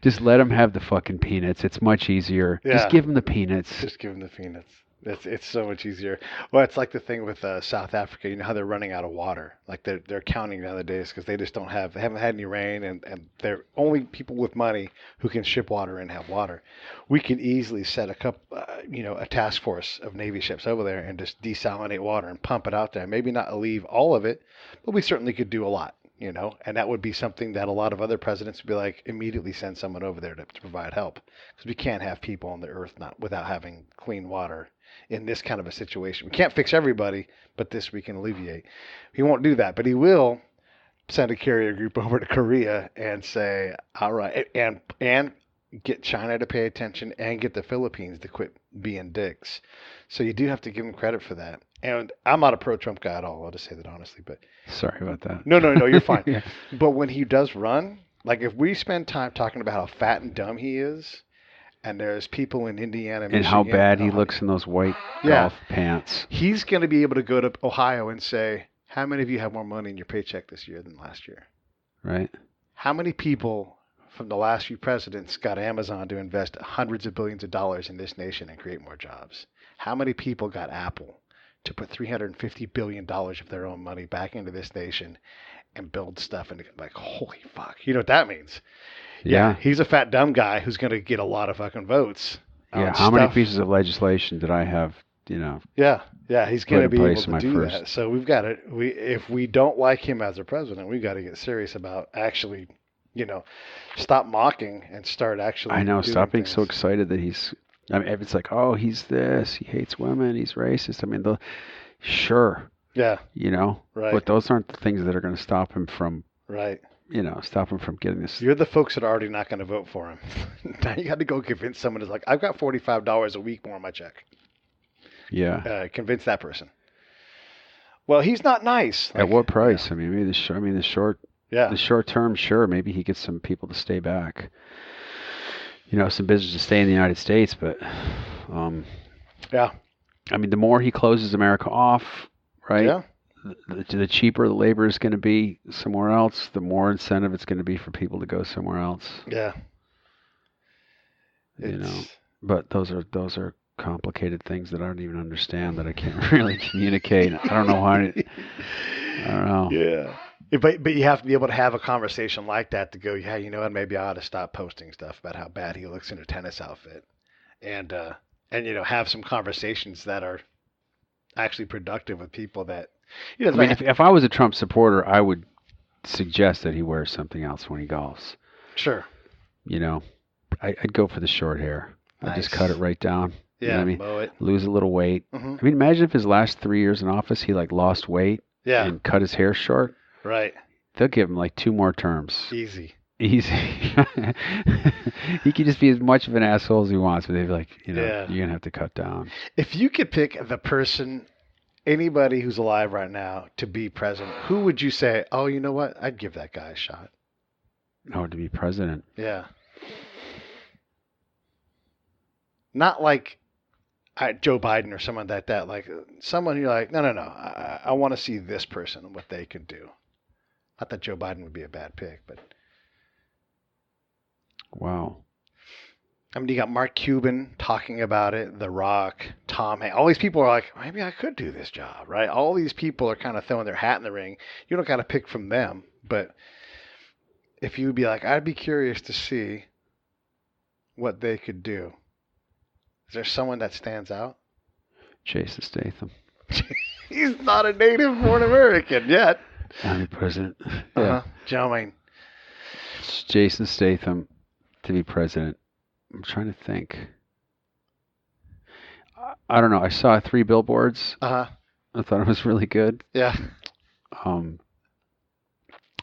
Just let him have the fucking peanuts. It's much easier. Yeah. Just give him the peanuts. Just give him the peanuts. It's so much easier. Well, it's like the thing with South Africa. You know how they're running out of water. Like they're counting down the days because they just haven't had any rain, and they're only people with money who can ship water and have water. We could easily set a task force of Navy ships over there and just desalinate water and pump it out there. Maybe not leave all of it, but we certainly could do a lot. And that would be something that a lot of other presidents would be like, immediately send someone over there to provide help, because we can't have people on the earth without having clean water in this kind of a situation. We can't fix everybody, but this we can alleviate. He won't do that, but he will send a carrier group over to Korea and say, all right, and get China to pay attention and get the Philippines to quit being dicks. So you do have to give him credit for that. And I'm not a pro-Trump guy at all. I'll just say that honestly. But sorry about that. No, you're fine. Yeah. But when he does run, like if we spend time talking about how fat and dumb he is, and there's people in Indiana, Michigan, and how bad he looks in those white golf pants, he's going to be able to go to Ohio and say, how many of you have more money in your paycheck this year than last year? Right. How many people from the last few presidents got Amazon to invest hundreds of billions of dollars in this nation and create more jobs? How many people got Apple to put $350 billion of their own money back into this nation and build stuff? And like, holy fuck. You know what that means? Yeah. He's a fat, dumb guy who's going to get a lot of fucking votes. Yeah. How many pieces of legislation did I have, Yeah. He's going to be able to do that. So we've got to, if we don't like him as a president, we've got to get serious about actually, stop mocking and start actually. I know. Stop being so excited that he's. I mean, it's like, oh, he's this. He hates women. He's racist. I mean, sure. Yeah. Right. But those aren't the things that are going to stop him from. Right. Stop him from getting this. You're the folks that are already not going to vote for him. Now you got to go convince someone who's like, I've got $45 a week more on my check. Yeah. Convince that person. Well, he's not nice. At what price? I mean, maybe the short. Yeah. The short term, sure. Maybe he gets some people to stay back. Some business to stay in the United States, but. Yeah. I mean, the more he closes America off, right? Yeah. The cheaper the labor is going to be somewhere else, the more incentive it's going to be for people to go somewhere else. Yeah. But those are complicated things that I don't even understand, that I can't really communicate. I don't know how. I don't know. Yeah. But you have to be able to have a conversation like that to go, yeah, you know what, maybe I ought to stop posting stuff about how bad he looks in a tennis outfit, and have some conversations that are actually productive with people that. I mean, if I was a Trump supporter, I would suggest that he wears something else when he golfs. Sure. I'd go for the short hair. I'd just cut it right down. Yeah, mow it. Lose a little weight. Mm-hmm. I mean, imagine if his last 3 years in office, he lost weight and cut his hair short. Right. They'll give him 2 more terms. Easy. He could just be as much of an asshole as he wants, but they'd be like, you're going to have to cut down. If you could pick the person, anybody who's alive right now, to be president, who would you say, oh, you know what? I'd give that guy a shot. Oh, to be president? Yeah. Not like Joe Biden or someone like that. Like someone you're like, no. I want to see this person and what they could do. Not that Joe Biden would be a bad pick, but. Wow. I mean, you got Mark Cuban talking about it, The Rock, Tom Hanks. All these people are like, maybe I could do this job, right? All these people are kind of throwing their hat in the ring. You don't got to pick from them, but if you would be like, I'd be curious to see what they could do. Is there someone that stands out? Jason Statham. He's not a native-born American yet. I'm the president. Yeah. Joe Wayne. Jason Statham to be president. I'm trying to think. I don't know. I saw 3 billboards. Uh-huh. I thought it was really good. Yeah.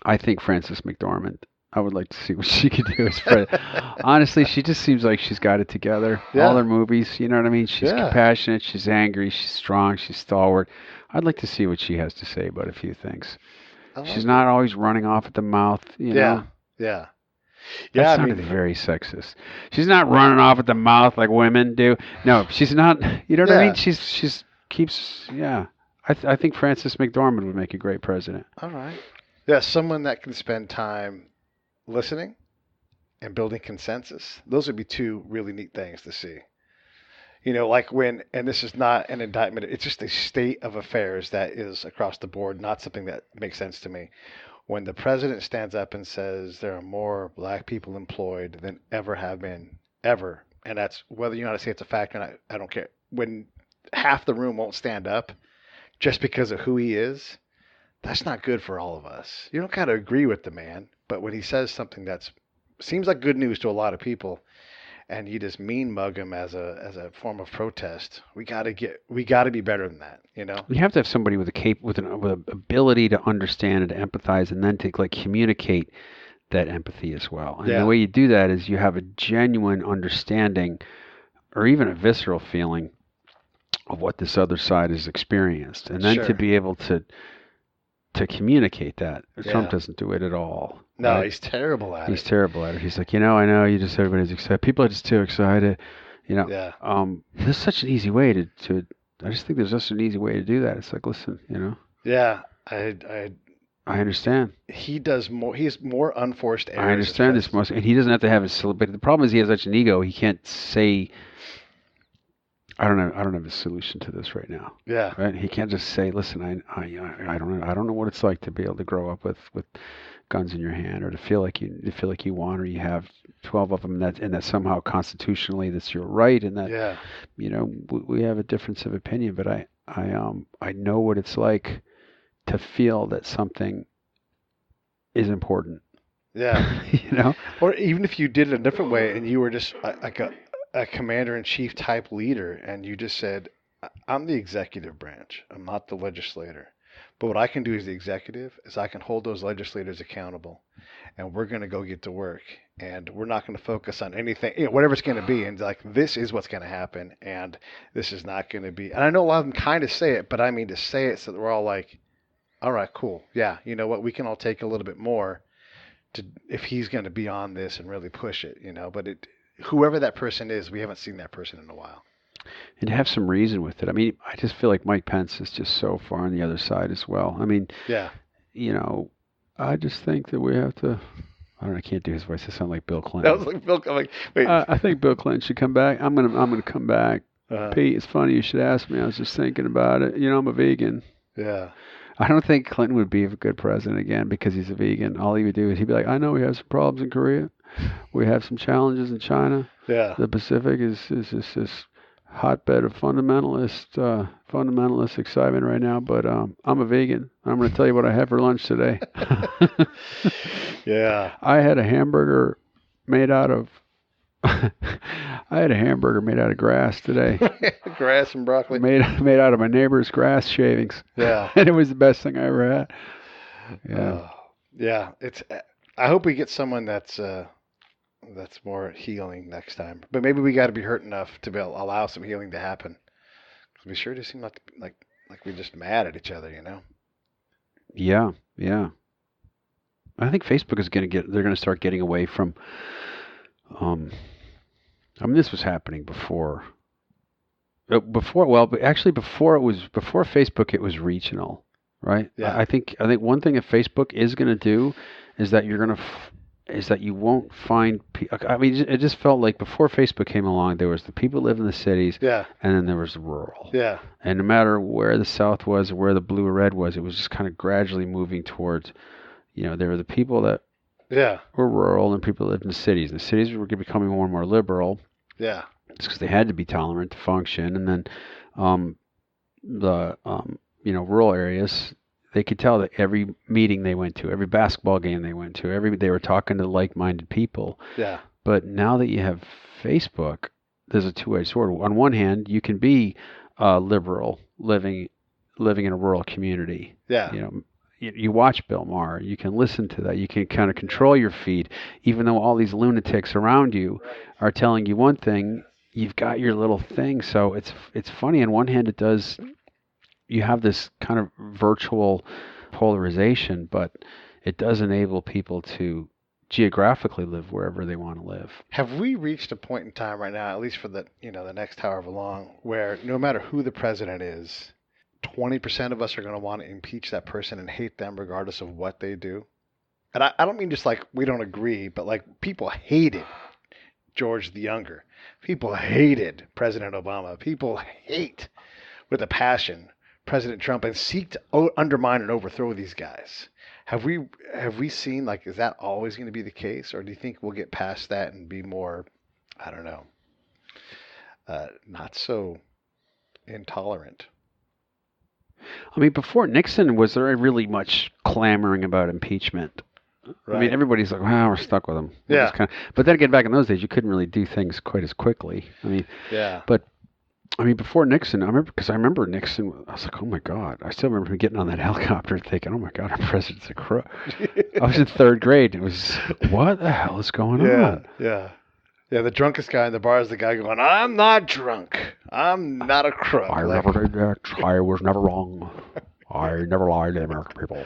I think Frances McDormand. I would like to see what she could do as president. Honestly, she just seems like she's got it together. Yeah. All her movies, you know what I mean? She's compassionate, she's angry, she's strong, she's stalwart. I'd like to see what she has to say about a few things. She's not always running off at the mouth, you know? Yeah. That sounded very sexist. She's not running off at the mouth like women do. No, she's not. You know what I mean? She's keeps. Yeah, I think Frances McDormand would make a great president. All right. Yeah, someone that can spend time listening and building consensus. Those would be 2 really neat things to see. Like when, and this is not an indictment. It's just a state of affairs that is across the board, not something that makes sense to me. When the president stands up and says there are more black people employed than ever have been, ever, and that's whether you want to say it's a fact or not, I don't care. When half the room won't stand up just because of who he is, that's not good for all of us. You don't got to agree with the man, but when he says something that seems like good news to a lot of people, and you just mean mug him as a form of protest, we got to be better than that, We have to have somebody with an ability to understand and to empathize, and then to communicate that empathy as well. And the way you do that is you have a genuine understanding, or even a visceral feeling, of what this other side has experienced, and then to be able to communicate that. Trump doesn't do it at all. No, right? He's terrible at it. He's terrible at it. He's like, I know, everybody's excited. People are just too excited. There's such an easy way to I just think there's just an easy way to do that. It's like, listen, Yeah, I understand. He does more. He's more unforced errors. I understand this most, and he doesn't have to have his. But the problem is he has such an ego. He can't say. I don't have a solution to this right now. Yeah. Right? He can't just say, listen, I don't know what it's like to be able to grow up with guns in your hand, or to feel like you want, or you have 12 of them, and that somehow constitutionally that's your right, and that we have a difference of opinion. But I know what it's like to feel that something is important. Yeah. Or even if you did it a different way and you were just like a commander-in-chief type leader, and you just said, I'm the executive branch, I'm not the legislator. But what I can do as the executive is I can hold those legislators accountable, and we're going to go get to work, and we're not going to focus on anything, whatever it's going to be. And like, this is what's going to happen, and this is not going to be. And I know a lot of them kind of say it, but I mean to say it so that we're all like, all right, cool. Yeah, you know what? We can all take a little bit more if he's going to be on this and really push it, But whoever that person is, we haven't seen that person in a while. And to have some reason with it. I mean, I just feel like Mike Pence is just so far on the other side as well. I mean, yeah. I just think that we have to. I don't know. I can't do his voice. I sound like Bill Clinton. That was like Bill. I'm like, wait. I think Bill Clinton should come back. I'm gonna come back. Pete, it's funny you should ask me. I was just thinking about it. I'm a vegan. Yeah. I don't think Clinton would be a good president again because he's a vegan. All he would do is he'd be like, I know we have some problems in Korea. We have some challenges in China. Yeah. The Pacific is this hotbed of fundamentalist excitement right now. But I'm a vegan. I'm going to tell you what I had for lunch today. Yeah. I had a hamburger made out of grass today. Grass and broccoli. Made out of my neighbor's grass shavings. Yeah. And it was the best thing I ever had. Yeah. Yeah. I hope we get someone that's more healing next time. But maybe we got to be hurt enough to allow some healing to happen. Because we sure just seem like we're just mad at each other, Yeah. Yeah. I think Facebook is they're going to start getting away from, this was happening before Facebook, it was regional, right? Yeah. I think one thing that Facebook is going to do is that you won't find. I mean, it just felt like before Facebook came along, there was the people who live in the cities, yeah, and then there was the rural, yeah. And no matter where the South was or where the blue or red was, it was just kind of gradually moving towards. There were the people that were rural and people that lived in the cities. And the cities were becoming more and more liberal. Yeah. It's because they had to be tolerant to function. And then the rural areas, they could tell that every meeting they went to, every basketball game they went to, they were talking to like-minded people. Yeah. But now that you have Facebook, there's a two-edged sword. On one hand, you can be liberal living in a rural community. Yeah. You watch Bill Maher, you can listen to that, you can kind of control your feed, even though all these lunatics around you are telling you one thing, you've got your little thing. So it's funny. On one hand, you have this kind of virtual polarization, but it does enable people to geographically live wherever they want to live. Have we reached a point in time right now, at least for the next however long, where no matter who the president is, 20% of us are going to want to impeach that person and hate them regardless of what they do? And I don't mean just like we don't agree, but like people hated George the Younger. People hated President Obama. People hate with a passion President Trump and seek to undermine and overthrow these guys. Have we seen, like, is that always going to be the case? Or do you think we'll get past that and be more, I don't know, not so intolerant? I mean, before Nixon, was there really much clamoring about impeachment? Right. I mean, everybody's like, well, we're stuck with him. Yeah. But then again, back in those days, you couldn't really do things quite as quickly. I mean, yeah. But, I mean, before Nixon, I remember Nixon, I was like, oh my God. I still remember him getting on that helicopter and thinking, oh my God, our president's a crook. I was in third grade. It was, what the hell is going on? Yeah. Yeah, the drunkest guy in the bar is the guy going, I'm not drunk. I'm not a crook. I never did that. I was never wrong. I never lied to the American people.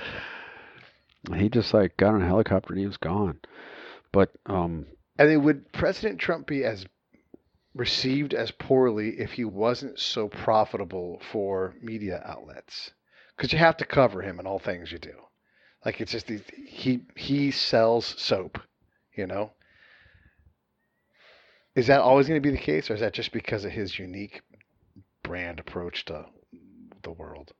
And he just got on a helicopter and he was gone. But and then would President Trump be as received as poorly if he wasn't so profitable for media outlets? Because you have to cover him in all things you do. Like, it's just he sells soap, Is that always going to be the case, or is that just because of his unique brand approach to the world.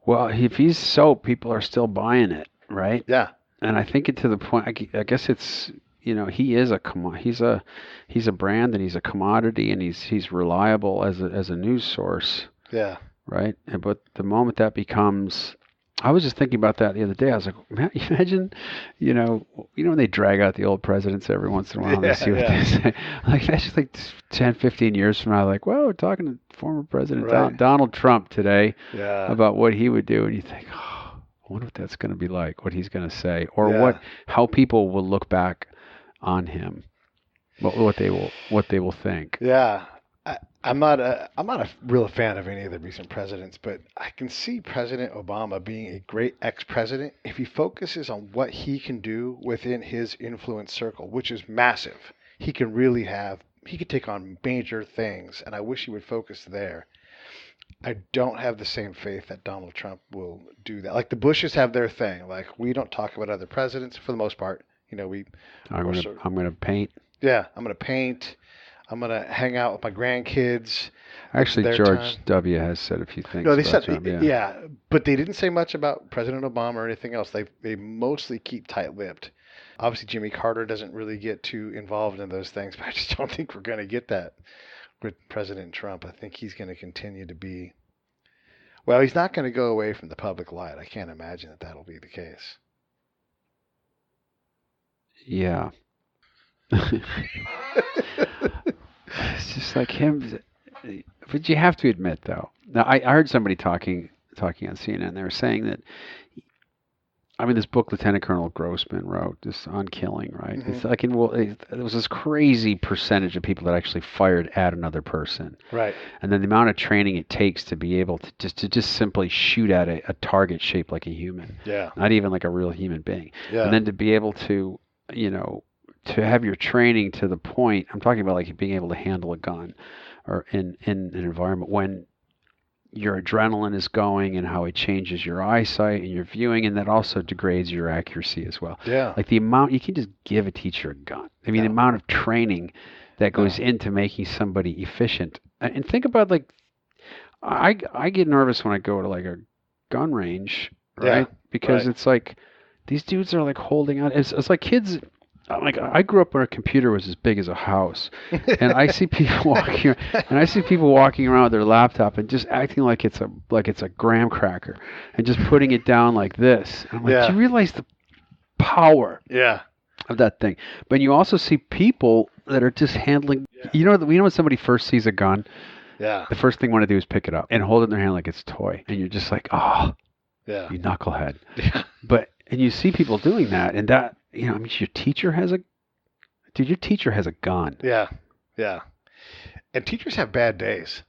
Well, if he's soap, people are still buying it, right? Yeah. And I think it to the point. I guess it's he is he's a brand, and he's a commodity, and he's reliable as a news source. Yeah. Right. But the moment that becomes, I was just thinking about that the other day. I was like, imagine, when they drag out the old presidents every once in a while and they see what they say. Like, that's just like 10, 15 years from now, like, well, we're talking to former President Donald Trump today about what he would do. And you think, oh, I wonder what that's going to be like, what he's going to say, or how people will look back on him, what they will think. Yeah. I'm not a real fan of any of the recent presidents, but I can see President Obama being a great ex-president if he focuses on what he can do within his influence circle, which is massive. He could take on major things, and I wish he would focus there. I don't have the same faith that Donald Trump will do that. Like the Bushes have their thing. Like, we don't talk about other presidents for the most part. I'm going to paint. Yeah, I'm going to paint. I'm going to hang out with my grandkids. Actually, George W. has said a few things. No, they about said, Trump, but they didn't say much about President Obama or anything else. They mostly keep tight-lipped. Obviously, Jimmy Carter doesn't really get too involved in those things, but I just don't think we're going to get that with President Trump. I think he's going to continue to be, well, he's not going to go away from the public light. I can't imagine that that'll be the case. Yeah. It's just like him. But you have to admit, though. Now, I heard somebody talking on CNN. They were saying that, this book Lieutenant Colonel Grossman wrote, this on killing, right? Mm-hmm. It's like, there was this crazy percentage of people that actually fired at another person. Right. And then the amount of training it takes to be able to just simply shoot at a target shaped like a human. Yeah. Not even like a real human being. Yeah. And then to be able to, to have your training to the point, I'm talking about like being able to handle a gun or in an environment when your adrenaline is going and how it changes your eyesight and your viewing, and that also degrades your accuracy as well. Yeah. Like the amount, you can just give a teacher a gun. The amount of training that goes into making somebody efficient. And think about like, I get nervous when I go to like a gun range, right? Because it's like, these dudes are like holding on. It's like kids. Like I grew up where a computer was as big as a house, and I see people walking around with their laptop and just acting like it's a graham cracker, and just putting it down like this. And I'm like, do you realize the power of that thing? But you also see people that are just handling. Yeah. When somebody first sees a gun, the first thing they want to do is pick it up and hold it in their hand like it's a toy, and you're just like, oh, you knucklehead. Yeah. And you see people doing that, and that. Your teacher has your teacher has a gun. Yeah, yeah. And teachers have bad days.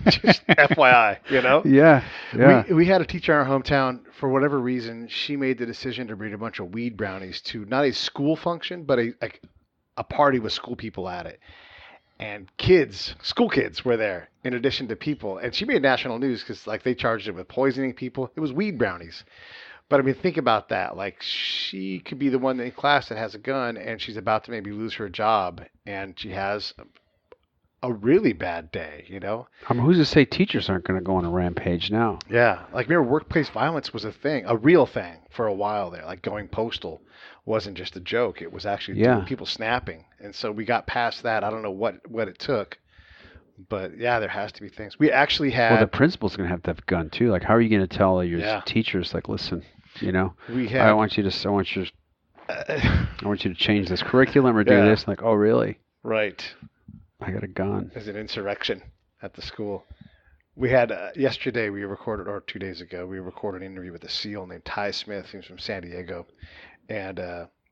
Just FYI, Yeah. We had a teacher in our hometown, for whatever reason, she made the decision to bring a bunch of weed brownies to not a school function, but a party with school people at it. And school kids were there in addition to people. And she made national news because they charged it with poisoning people. It was weed brownies. But think about that. Like, she could be the one in class that has a gun, and she's about to maybe lose her job, and she has a really bad day, who's to say teachers aren't going to go on a rampage now? Yeah. Like, remember, workplace violence was a real thing for a while there. Like, going postal wasn't just a joke. It was actually people snapping. And so we got past that. I don't know what it took. But, there has to be things. We actually had... Well, the principal's going to have a gun, too. Like, how are you going to tell your teachers, like, listen... I want you to change this curriculum or do this. Like, oh, really? Right. I got a gun. There's an insurrection at the school. We had yesterday. We recorded, or 2 days ago, we recorded an interview with a SEAL named Ty Smith, who's from San Diego, and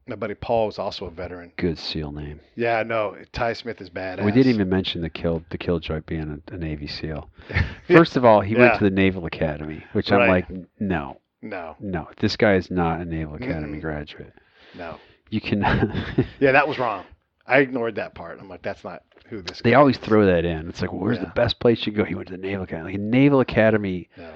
my buddy Paul was also a veteran. Good SEAL name. Yeah, no, Ty Smith is badass. We didn't even mention the killjoy being a Navy SEAL. First of all, he went to the Naval Academy, which I'm like, no. No, this guy is not a Naval Academy graduate. No. You can... Yeah, that was wrong. I ignored that part. I'm like, that's not who this guy They always is. throw that in. It's like, well, where's the best place you go? He went to the Naval Academy. Like, Naval Academy... No.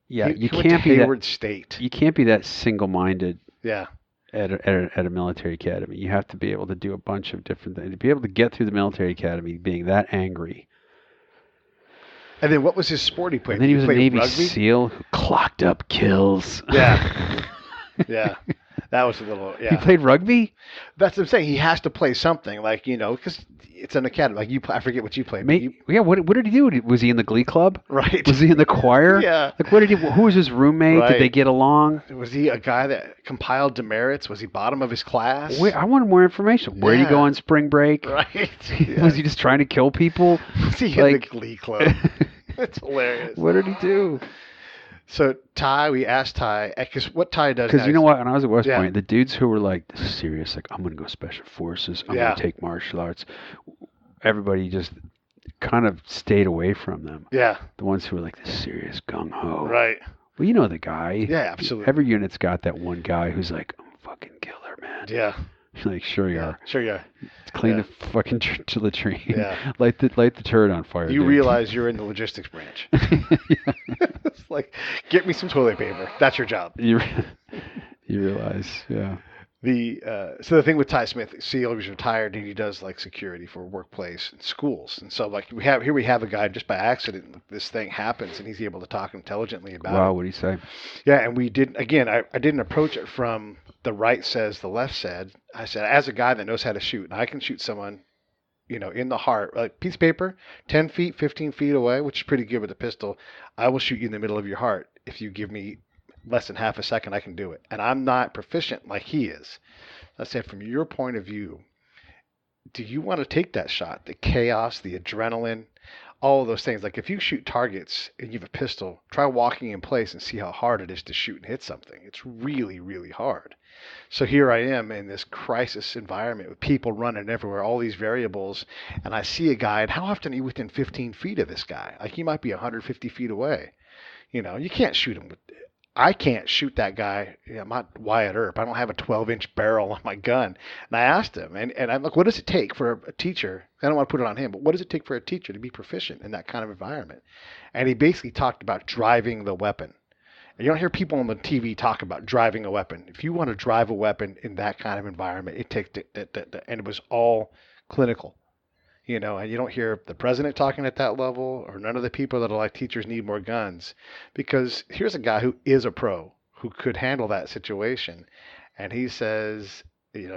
Yeah, you can't be Hayward State. You can't be that single-minded. Yeah. at a military academy. You have to be able to do a bunch of different things. To be able to get through the military academy being that angry. And then what was his sport he played? And then he was a Navy rugby? SEAL who clocked up kills. Yeah. Yeah. That was a little, yeah. He played rugby? That's what I'm saying. He has to play something, like, because it's an academy. Like, I forget what you played. What did he do? Was he in the glee club? Right. Was he in the choir? Yeah. Like, who was his roommate? Right. Did they get along? Was he a guy that compiled demerits? Was he bottom of his class? I wanted more information. Where did he go on spring break? Right. Yeah. Was he just trying to kill people? Was he in the glee club? That's hilarious. What did he do? So Ty, we asked Ty, because what Ty does Because you know what? When I was at West Yeah. Point, the dudes who were like, this is serious, like, I'm going to go special forces, I'm going to take martial arts, everybody just kind of stayed away from them. Yeah. The ones who were like, this serious gung-ho. Right. Well, you know the guy. Yeah, absolutely. Every unit's got that one guy who's like, I'm a fucking killer, man. Yeah. You're like, sure you are. Sure you are. Clean the fucking to the train. Yeah. Light the turret on fire. You dude. realize you're in the logistics branch. It's like, get me some toilet paper. That's your job. You realize, yeah. So the thing with Ty Smith, SEAL, he's retired and he does like security for workplace and schools. And so like we have a guy just by accident, this thing happens and he's able to talk intelligently about it. Wow, what do you say? Yeah, and we didn't, again, I didn't approach it from the right says, the left said. I said, as a guy that knows how to shoot, and I can shoot someone, in the heart, like piece of paper, 10 feet, 15 feet away, which is pretty good with a pistol, I will shoot you in the middle of your heart. If you give me less than half a second, I can do it. And I'm not proficient like he is. I said, from your point of view, do you want to take that shot? The chaos, the adrenaline, all of those things. Like if you shoot targets and you have a pistol, try walking in place and see how hard it is to shoot and hit something. It's really, really hard. So here I am in this crisis environment with people running everywhere, all these variables, and I see a guy, and how often are you within 15 feet of this guy? Like he might be 150 feet away. You can't shoot him I can't shoot that guy. I'm not Wyatt Earp. I don't have a 12-inch barrel on my gun. And I asked him, and I'm like, what does it take for a teacher? I don't want to put it on him, but what does it take for a teacher to be proficient in that kind of environment? And he basically talked about driving the weapon. And you don't hear people on the TV talk about driving a weapon. If you want to drive a weapon in that kind of environment, it takes, and it was all clinical. And you don't hear the president talking at that level or none of the people that are like teachers need more guns, because here's a guy who is a pro who could handle that situation. And he says, you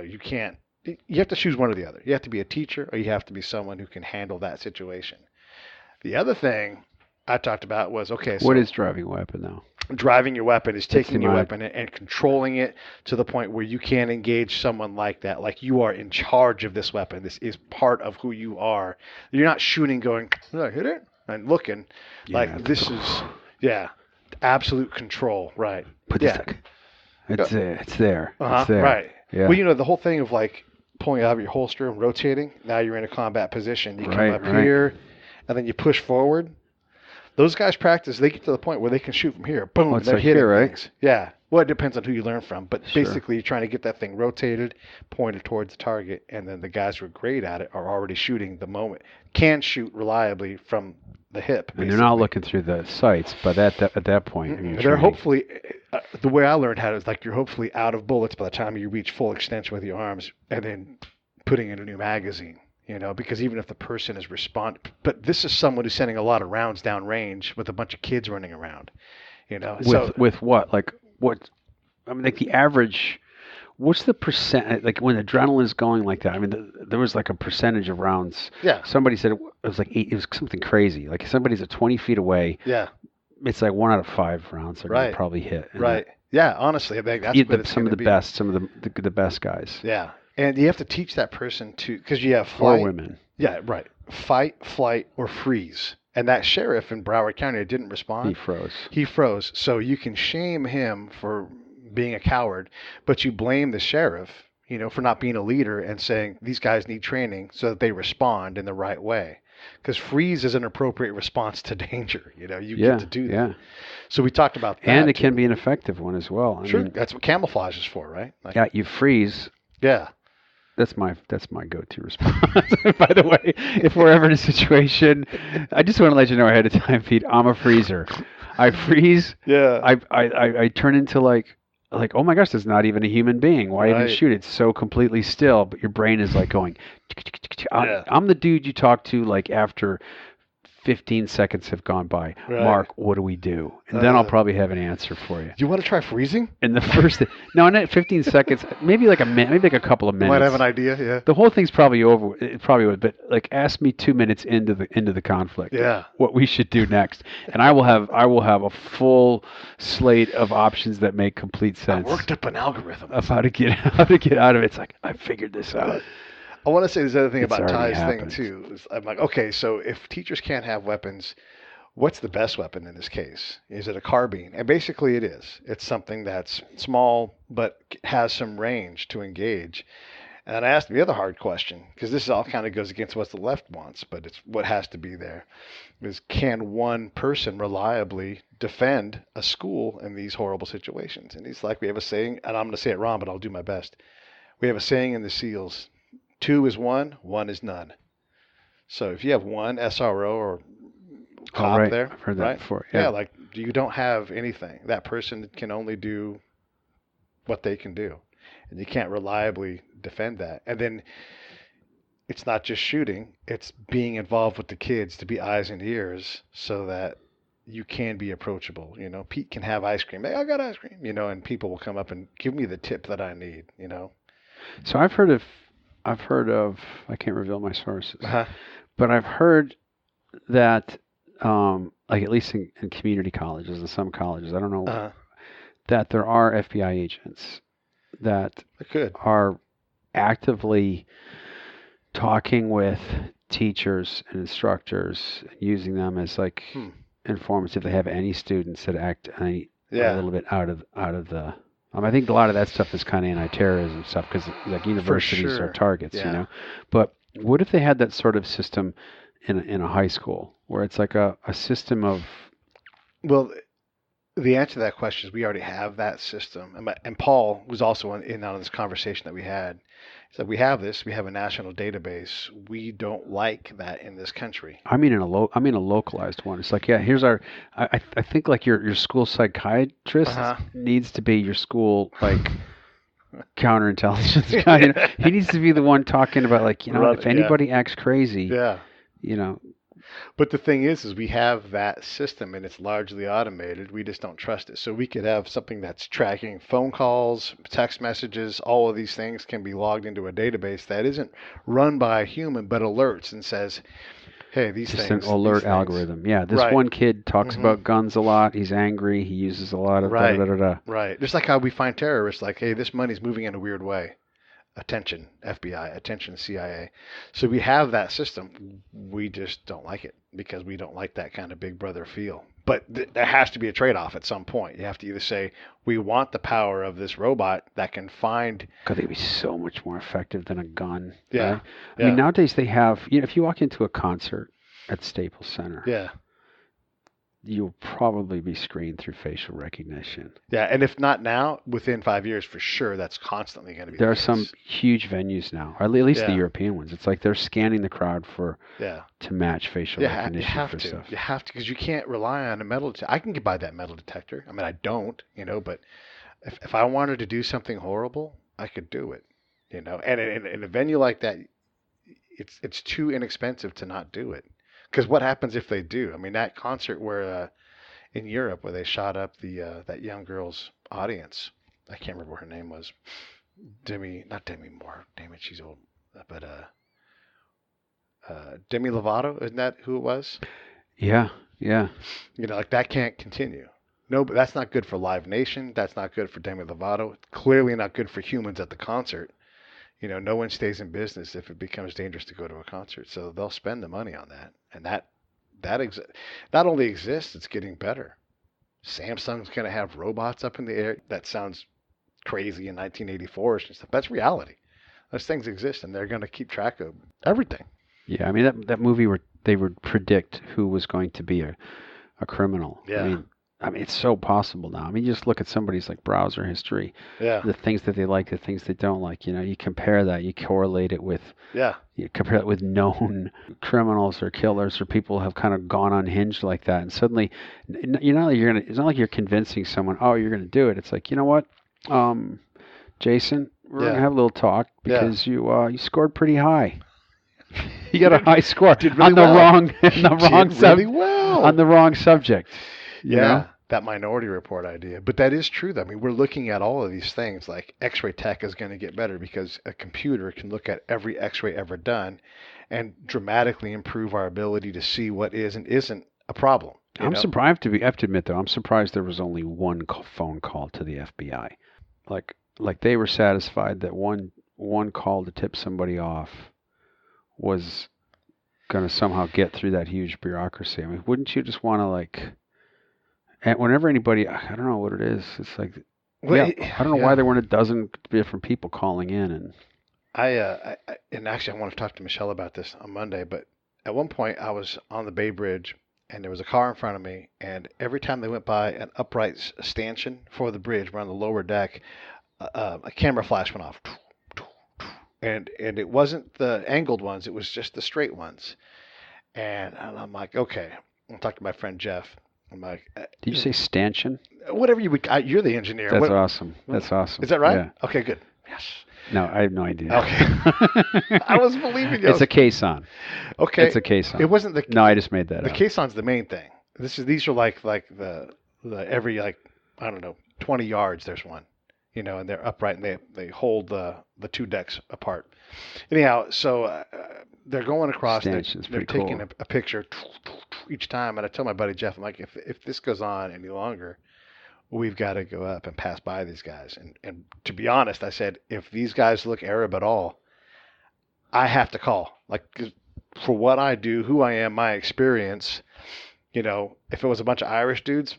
have to choose one or the other. You have to be a teacher or you have to be someone who can handle that situation. The other thing I talked about was, okay, so what is driving a weapon now? Driving your weapon is taking your weapon and controlling it to the point where you can't engage someone like that. Like you are in charge of this weapon. This is part of who you are. You're not shooting going, did I hit it? And looking. Like this is, absolute control. Right. It's there. It's there. Right. Yeah. Well, the whole thing of like pulling out of your holster and rotating. Now you're in a combat position. You come up here and then you push forward. Those guys practice. They get to the point where they can shoot from here. Boom. They're hitting things. Yeah. Well, it depends on who you learn from. But basically, you're trying to get that thing rotated, pointed towards the target, and then the guys who are great at it are already shooting the moment. Can shoot reliably from the hip. Basically. And they're not looking through the sights, but at that point, they're hopefully, the way I learned how is like you're hopefully out of bullets by the time you reach full extension with your arms, and then putting in a new magazine. Because even if the person is but this is someone who's sending a lot of rounds down range with a bunch of kids running around, With what? Like what? I mean, like the average, what's the percent, like when adrenaline's going like that? I mean, there was like a percentage of rounds. Yeah. Somebody said it was like 8, it was something crazy. Like if somebody's at 20 feet away. Yeah. It's like 1 out of 5 rounds are going to probably hit. Right. Yeah. Honestly, I think that's what it's some of the best, some of the best guys. Yeah. And you have to teach that person because you have flight. Or women. Yeah, right. Fight, flight, or freeze. And that sheriff in Broward County didn't respond. He froze. So you can shame him for being a coward, but you blame the sheriff, for not being a leader and saying these guys need training so that they respond in the right way. Because freeze is an appropriate response to danger. You get to do that. Yeah. So we talked about that. And it can be an effective one as well. I mean, that's what camouflage is for, right? Like, you freeze. Yeah. That's my go-to response. By the way, if we're ever in a situation, I just want to let you know ahead of time, Pete, I'm a freezer. I freeze. Yeah. I turn into like like, oh my gosh, there's not even a human being. Why even shoot? It's so completely still, but your brain is like going. I'm the dude you talk to like after 15 seconds have gone by. Right. Mark, what do we do? And then I'll probably have an answer for you. Do you want to try freezing? And the first, no, not 15 seconds, maybe like a minute, maybe like a couple of minutes. You might have an idea, yeah. The whole thing's probably over. It probably would, but like, ask me 2 minutes into the conflict. Yeah. What we should do next, and I will have a full slate of options that make complete sense. I worked up an algorithm of how to get out of it. It's like, I figured this out. I want to say this other thing about Ty's thing too. I'm like, okay, so if teachers can't have weapons, what's the best weapon in this case? Is it a carbine? And basically it is. It's something that's small but has some range to engage. And I asked the other hard question, because this all kind of goes against what the left wants, but it's what has to be there, is can one person reliably defend a school in these horrible situations? And he's like, we have a saying, and I'm going to say it wrong, but I'll do my best. We have a saying in the SEALs, 2 is 1, 1 is none. So if you have one SRO or cop there, I've heard that before. Yeah, like you don't have anything. That person can only do what they can do, and you can't reliably defend that. And then it's not just shooting; it's being involved with the kids to be eyes and ears, so that you can be approachable. You know, Pete can have ice cream. Hey, I got ice cream. You know, and people will come up and give me the tip that I need. You know. So I've heard of. I can't reveal my sources, but I've heard that, like at least in community colleges and some colleges, I don't know, that there are FBI agents that are actively talking with teachers and instructors, using them as like informants if they have any students that act a little bit out of the. I think a lot of that stuff is kind of anti-terrorism stuff because like universities are targets, you know. But what if they had that sort of system in a high school where it's like a system of? Well, the answer to that question is we already have that system. And Paul was also in on this conversation that we had. He said we have this. We have a national database. We don't like that in this country. I mean a localized one. It's like, yeah, here's our. I think like your school psychiatrist needs to be your school like counterintelligence guy. You know? He needs to be the one talking about like, you know, if anybody acts crazy, you know. But the thing is we have that system and it's largely automated. We just don't trust it. So we could have something that's tracking phone calls, text messages, all of these things can be logged into a database that isn't run by a human, but alerts and says, hey, these just things. Just an alert algorithm. Yeah, this one kid talks about guns a lot. He's angry. He uses a lot of da-da-da-da-da. Right. Just like how we find terrorists like, hey, this money's moving in a weird way. Attention, FBI, attention, CIA. So we have that system. We just don't like it because we don't like that kind of big brother feel. But there has to be a trade-off at some point. You have to either say, we want the power of this robot that can find... God, they'd be so much more effective than a gun. Yeah. Right? I mean, nowadays they have... You know, if you walk into a concert at Staples Center... Yeah. You'll probably be screened through facial recognition. Yeah, and if not now, within 5 years, for sure, that's constantly going to be There are some huge venues now, or at least the European ones. It's like they're scanning the crowd to match facial recognition for stuff. You have to, because you can't rely on a metal detector. I can get by that metal detector. I mean, I don't, you know, but if I wanted to do something horrible, I could do it, you know. And in a venue like that, it's too inexpensive to not do it. Because what happens if they do? I mean, that concert where in Europe where they shot up the that young girl's audience, I can't remember what her name was. Not Demi Moore. Damn it, she's old. But Demi Lovato, isn't that who it was? Yeah, yeah. You know, like that can't continue. No, but that's not good for Live Nation. That's not good for Demi Lovato. Clearly not good for humans at the concert. You know, no one stays in business if it becomes dangerous to go to a concert. So they'll spend the money on that. And that not only exists, it's getting better. Samsung's going to have robots up in the air. That sounds crazy in 1984 and stuff. That's reality. Those things exist, and they're going to keep track of everything. Yeah, I mean, that movie where they would predict who was going to be a criminal. Yeah. I mean, it's so possible now. I mean, you just look at somebody's like browser history, the things that they like, the things they don't like. You know, you compare that, you correlate it with, you compare it with known criminals or killers or people who have kind of gone unhinged like that, and suddenly, it's not like you're convincing someone, oh, you're gonna do it. It's like, you know what? Jason, we're Yeah. gonna have a little talk Yeah. because you scored pretty high. You got a high score did really on the well. wrong Really well. on the wrong subject. You Yeah, know? that Minority Report idea. But that is true, though. I mean, we're looking at all of these things. Like X-ray tech is going to get better because a computer can look at every X-ray ever done and dramatically improve our ability to see what is and isn't a problem. I'm surprised. I have to admit, though, I'm surprised there was only one phone call to the FBI. Like they were satisfied that one call to tip somebody off was going to somehow get through that huge bureaucracy. I mean, wouldn't you just want to and whenever anybody, I don't know what it is. It's like, I don't know why there weren't a dozen different people calling in. And and actually, I want to talk to Michelle about this on Monday. But at one point, I was on the Bay Bridge, and there was a car in front of me. And every time they went by an upright stanchion for the bridge, we're on the lower deck, a camera flash went off. And it wasn't the angled ones; it was just the straight ones. And I'm like, okay. I'll talk to my friend Jeff. I'm like, did you say stanchion? Whatever you would. You're the engineer. That's awesome. That's awesome. Is that right? Yeah. Okay, good. Yes. No, I have no idea. Okay. I was believing you. It's a caisson. Okay. It's a caisson. It wasn't the. No, I just made that the up. The caisson's the main thing. These are like the every I don't know 20 yards there's one, and they're upright and they hold the two decks apart. Anyhow, so they're going across. They're taking cool. a picture each time, and I tell my buddy Jeff, I'm like, if this goes on any longer, we've got to go up and pass by these guys. And to be honest, I said, if these guys look Arab at all, I have to call. Like, for what I do, who I am, my experience, if it was a bunch of Irish dudes,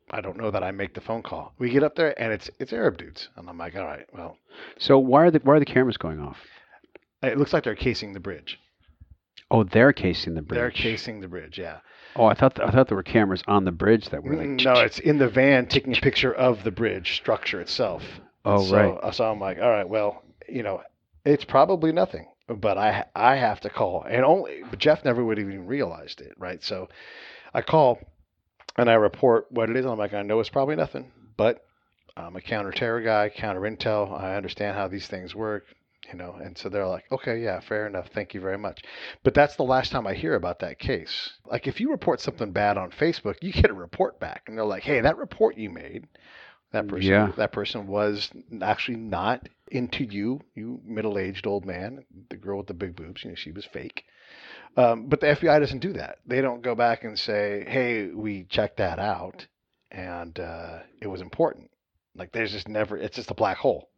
I don't know that I make the phone call. We get up there and it's Arab dudes, and I'm like, all right, well. So why are the cameras going off? It looks like they're casing the bridge. Oh, they're casing the bridge. They're casing the bridge, yeah. Oh, I thought there were cameras on the bridge that were like. No, it's in the van taking a picture of the bridge structure itself. Oh, right. So I'm like, all right, well, it's probably nothing, but I have to call, but Jeff never would have even realized it, right? So I call and I report what it is. And I'm like, I know it's probably nothing, but I'm a counter-terror guy, counter-intel. I understand how these things work. And so they're like, okay, yeah, fair enough. Thank you very much. But that's the last time I hear about that case. Like, if you report something bad on Facebook, you get a report back. And they're like, hey, that report you made, that person was actually not into you middle-aged old man. The girl with the big boobs, she was fake. But the FBI doesn't do that. They don't go back and say, hey, we checked that out, and it was important. Like, there's just never, it's just a black hole.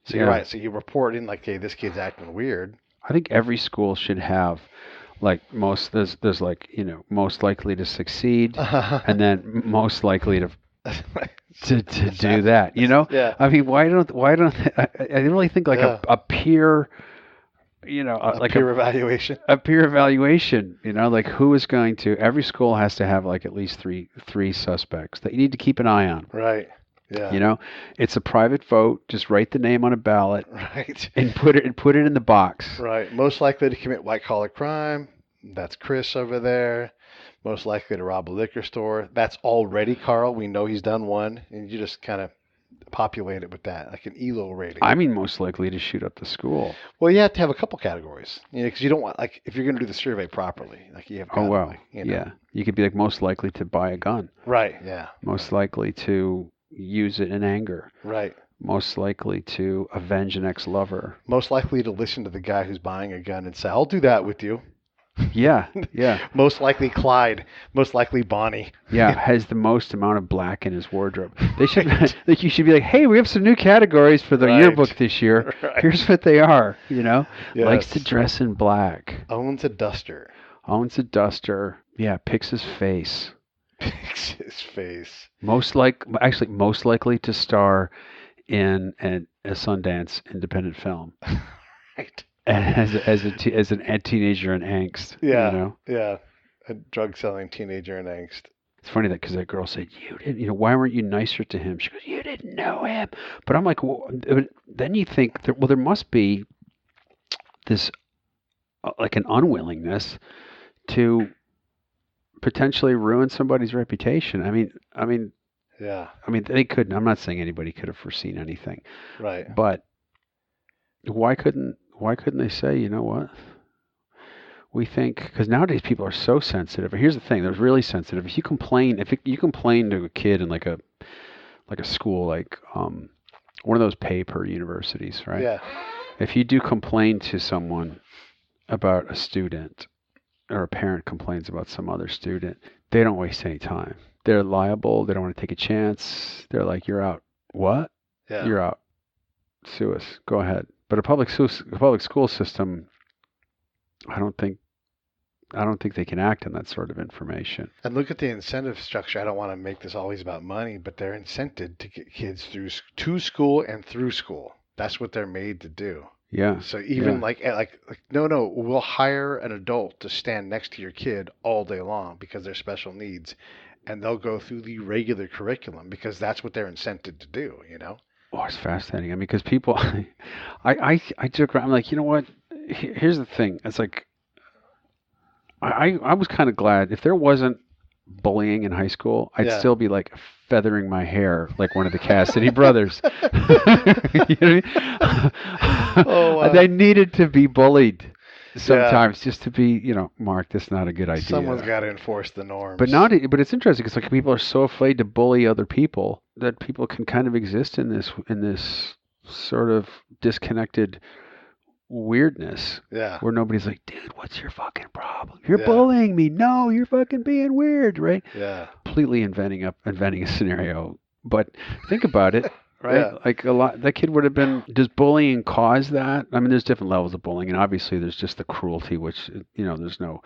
So you're right. So you report in like, hey, this kid's acting weird. I think every school should have, like there's like most likely to succeed, and then most likely to do that. Yeah. I mean, why don't I really think like a peer, like peer evaluation. A peer evaluation. Like who is going to? Every school has to have like at least three suspects that you need to keep an eye on. Right. Yeah. It's a private vote. Just write the name on a ballot, right, and put it in the box. Right. Most likely to commit white collar crime. That's Chris over there. Most likely to rob a liquor store. That's already Carl. We know he's done one, and you just kind of populate it with that, like an ELO rating. I mean, most likely to shoot up the school. Well, you have to have a couple categories, because you don't want, like, if you're going to do the survey properly, like you have. Yeah. You could be like most likely to buy a gun. Right. Yeah. Most likely to use it in anger. Right. Most likely to avenge an ex-lover. Most likely to listen to the guy who's buying a gun and say, I'll do that with you. Yeah. Most likely Clyde. Most likely Bonnie. Yeah, has the most amount of black in his wardrobe. They should like you should be like, hey, we have some new categories for the yearbook this year. Right. Here's what they are. Yes. Likes to dress in black. Owns a duster. Yeah, picks his face. Most likely to star in a Sundance independent film. Right. As a teenager in angst. Yeah. Yeah. A drug selling teenager in angst. It's funny that because that girl said, you didn't, why weren't you nicer to him? She goes, you didn't know him. But I'm like, well, then you think there must be this like an unwillingness to potentially ruin somebody's reputation. I mean, Yeah. I mean, they couldn't. I'm not saying anybody could have foreseen anything, Right. but why couldn't they say, you know what? We think, because nowadays people are so sensitive. And here's the thing: they're really sensitive. If you complain to a kid in like a school, like one of those pay-per universities, right? Yeah. If you do complain to someone about a student, or a parent complains about some other student, they don't waste any time. They're liable. They don't want to take a chance. They're like, "You're out." What? Yeah. You're out. Sue us. Go ahead. But a public school system, I don't think they can act on that sort of information. And look at the incentive structure. I don't want to make this always about money, but they're incented to get kids to school and through school. That's what they're made to do. Yeah. So even like no, we'll hire an adult to stand next to your kid all day long because they're special needs, and they'll go through the regular curriculum because that's what they're incented to do. You know. Oh, it's fascinating. I mean, because people, I joke around. I'm like, you know what? Here's the thing. It's like, I was kind of glad if there wasn't bullying in high school, I'd still be like feathering my hair like one of the Cassidy brothers. You know what I mean? Oh, wow. They needed to be bullied sometimes just to be, Mark, that's not a good idea. Someone's got to enforce the norms. But it's interesting because like people are so afraid to bully other people that people can kind of exist in this sort of disconnected weirdness. Yeah. Where nobody's like, dude, what's your fucking problem? You're bullying me. No, you're fucking being weird, right? Yeah. Completely inventing a scenario. But think about it. Right? Yeah. Like that kid would have been, does bullying cause that? I mean, there's different levels of bullying, and obviously there's just the cruelty, which, there's no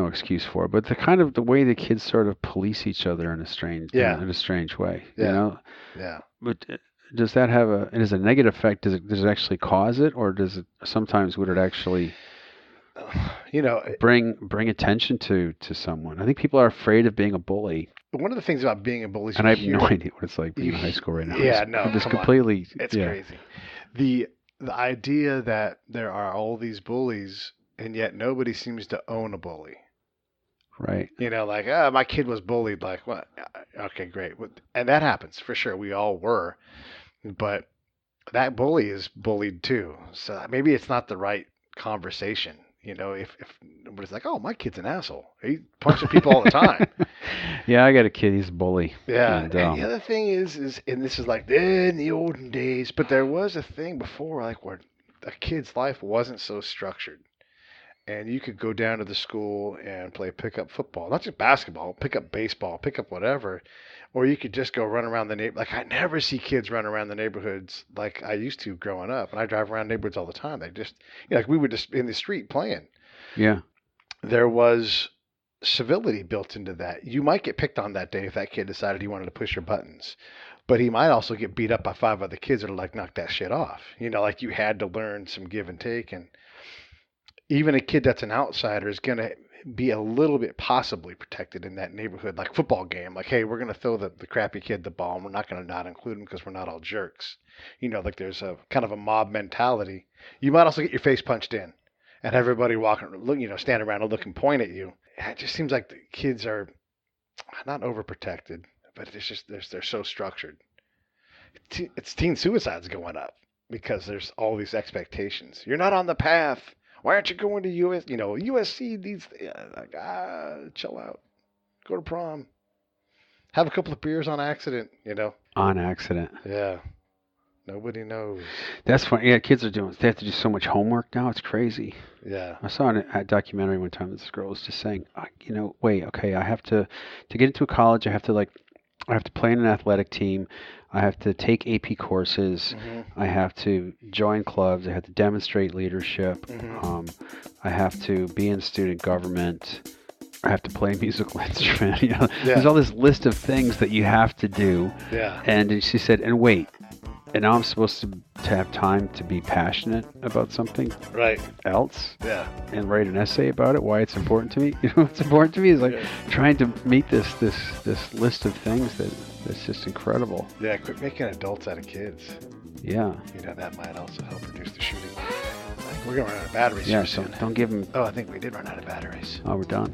excuse for. But the way the kids sort of police each other in a strange way, Yeah. But does that have a negative effect? Does it actually cause it, or would it actually, bring attention to someone? I think people are afraid of being a bully. One of the things about being a bully is and I have no idea what it's like being in high school right now. Yeah, no, It's completely. It's crazy. The idea that there are all these bullies and yet nobody seems to own a bully. Right. Like, my kid was bullied. Like, what? Okay, great. And that happens for sure. We all were, but that bully is bullied too. So maybe it's not the right conversation. If nobody's like, oh, my kid's an asshole. He punches people all the time. Yeah, I got a kid. He's a bully. Yeah. And the other thing is, and this is like in the olden days, but there was a thing before, like where a kid's life wasn't so structured. And you could go down to the school and play pickup football, not just basketball, pick up baseball, pick up whatever. Or you could just go run around the neighborhood. Like, I never see kids run around the neighborhoods like I used to growing up. And I drive around neighborhoods all the time. They just, like we were just in the street playing. Yeah. There was civility built into that. You might get picked on that day if that kid decided he wanted to push your buttons. But he might also get beat up by 5 other kids that are like, knock that shit off. Like you had to learn some give and take. And even a kid that's an outsider is going to be a little bit possibly protected in that neighborhood, like football game. Like, hey, we're going to throw the crappy kid the ball, and we're not going to not include him because we're not all jerks. Like there's a kind of a mob mentality. You might also get your face punched in and everybody walking, stand around and look and point at you. It just seems like the kids are not overprotected, but it's just they're so structured. It's teen suicides going up because there's all these expectations. You're not on the path. Why aren't you going to USC needs, chill out. Go to prom. Have a couple of beers on accident, On accident. Yeah. Nobody knows. That's funny. Yeah, kids they have to do so much homework now. It's crazy. Yeah. I saw a documentary one time. This girl was just saying, wait, okay, I have to get into a college, I have to play in an athletic team. I have to take AP courses. Mm-hmm. I have to join clubs. I have to demonstrate leadership. Mm-hmm. I have to be in student government. I have to play a musical instrument. There's all this list of things that you have to do. Yeah. And she said, and wait, and now I'm supposed to have time to be passionate about something else. Yeah. And write an essay about it, why it's important to me. What's important to me is like trying to meet this list of things that's just incredible. Yeah, quit making adults out of kids. Yeah. That might also help reduce the shooting. I think we're going to run out of batteries soon. So don't give them... Oh, I think we did run out of batteries. Oh, we're done.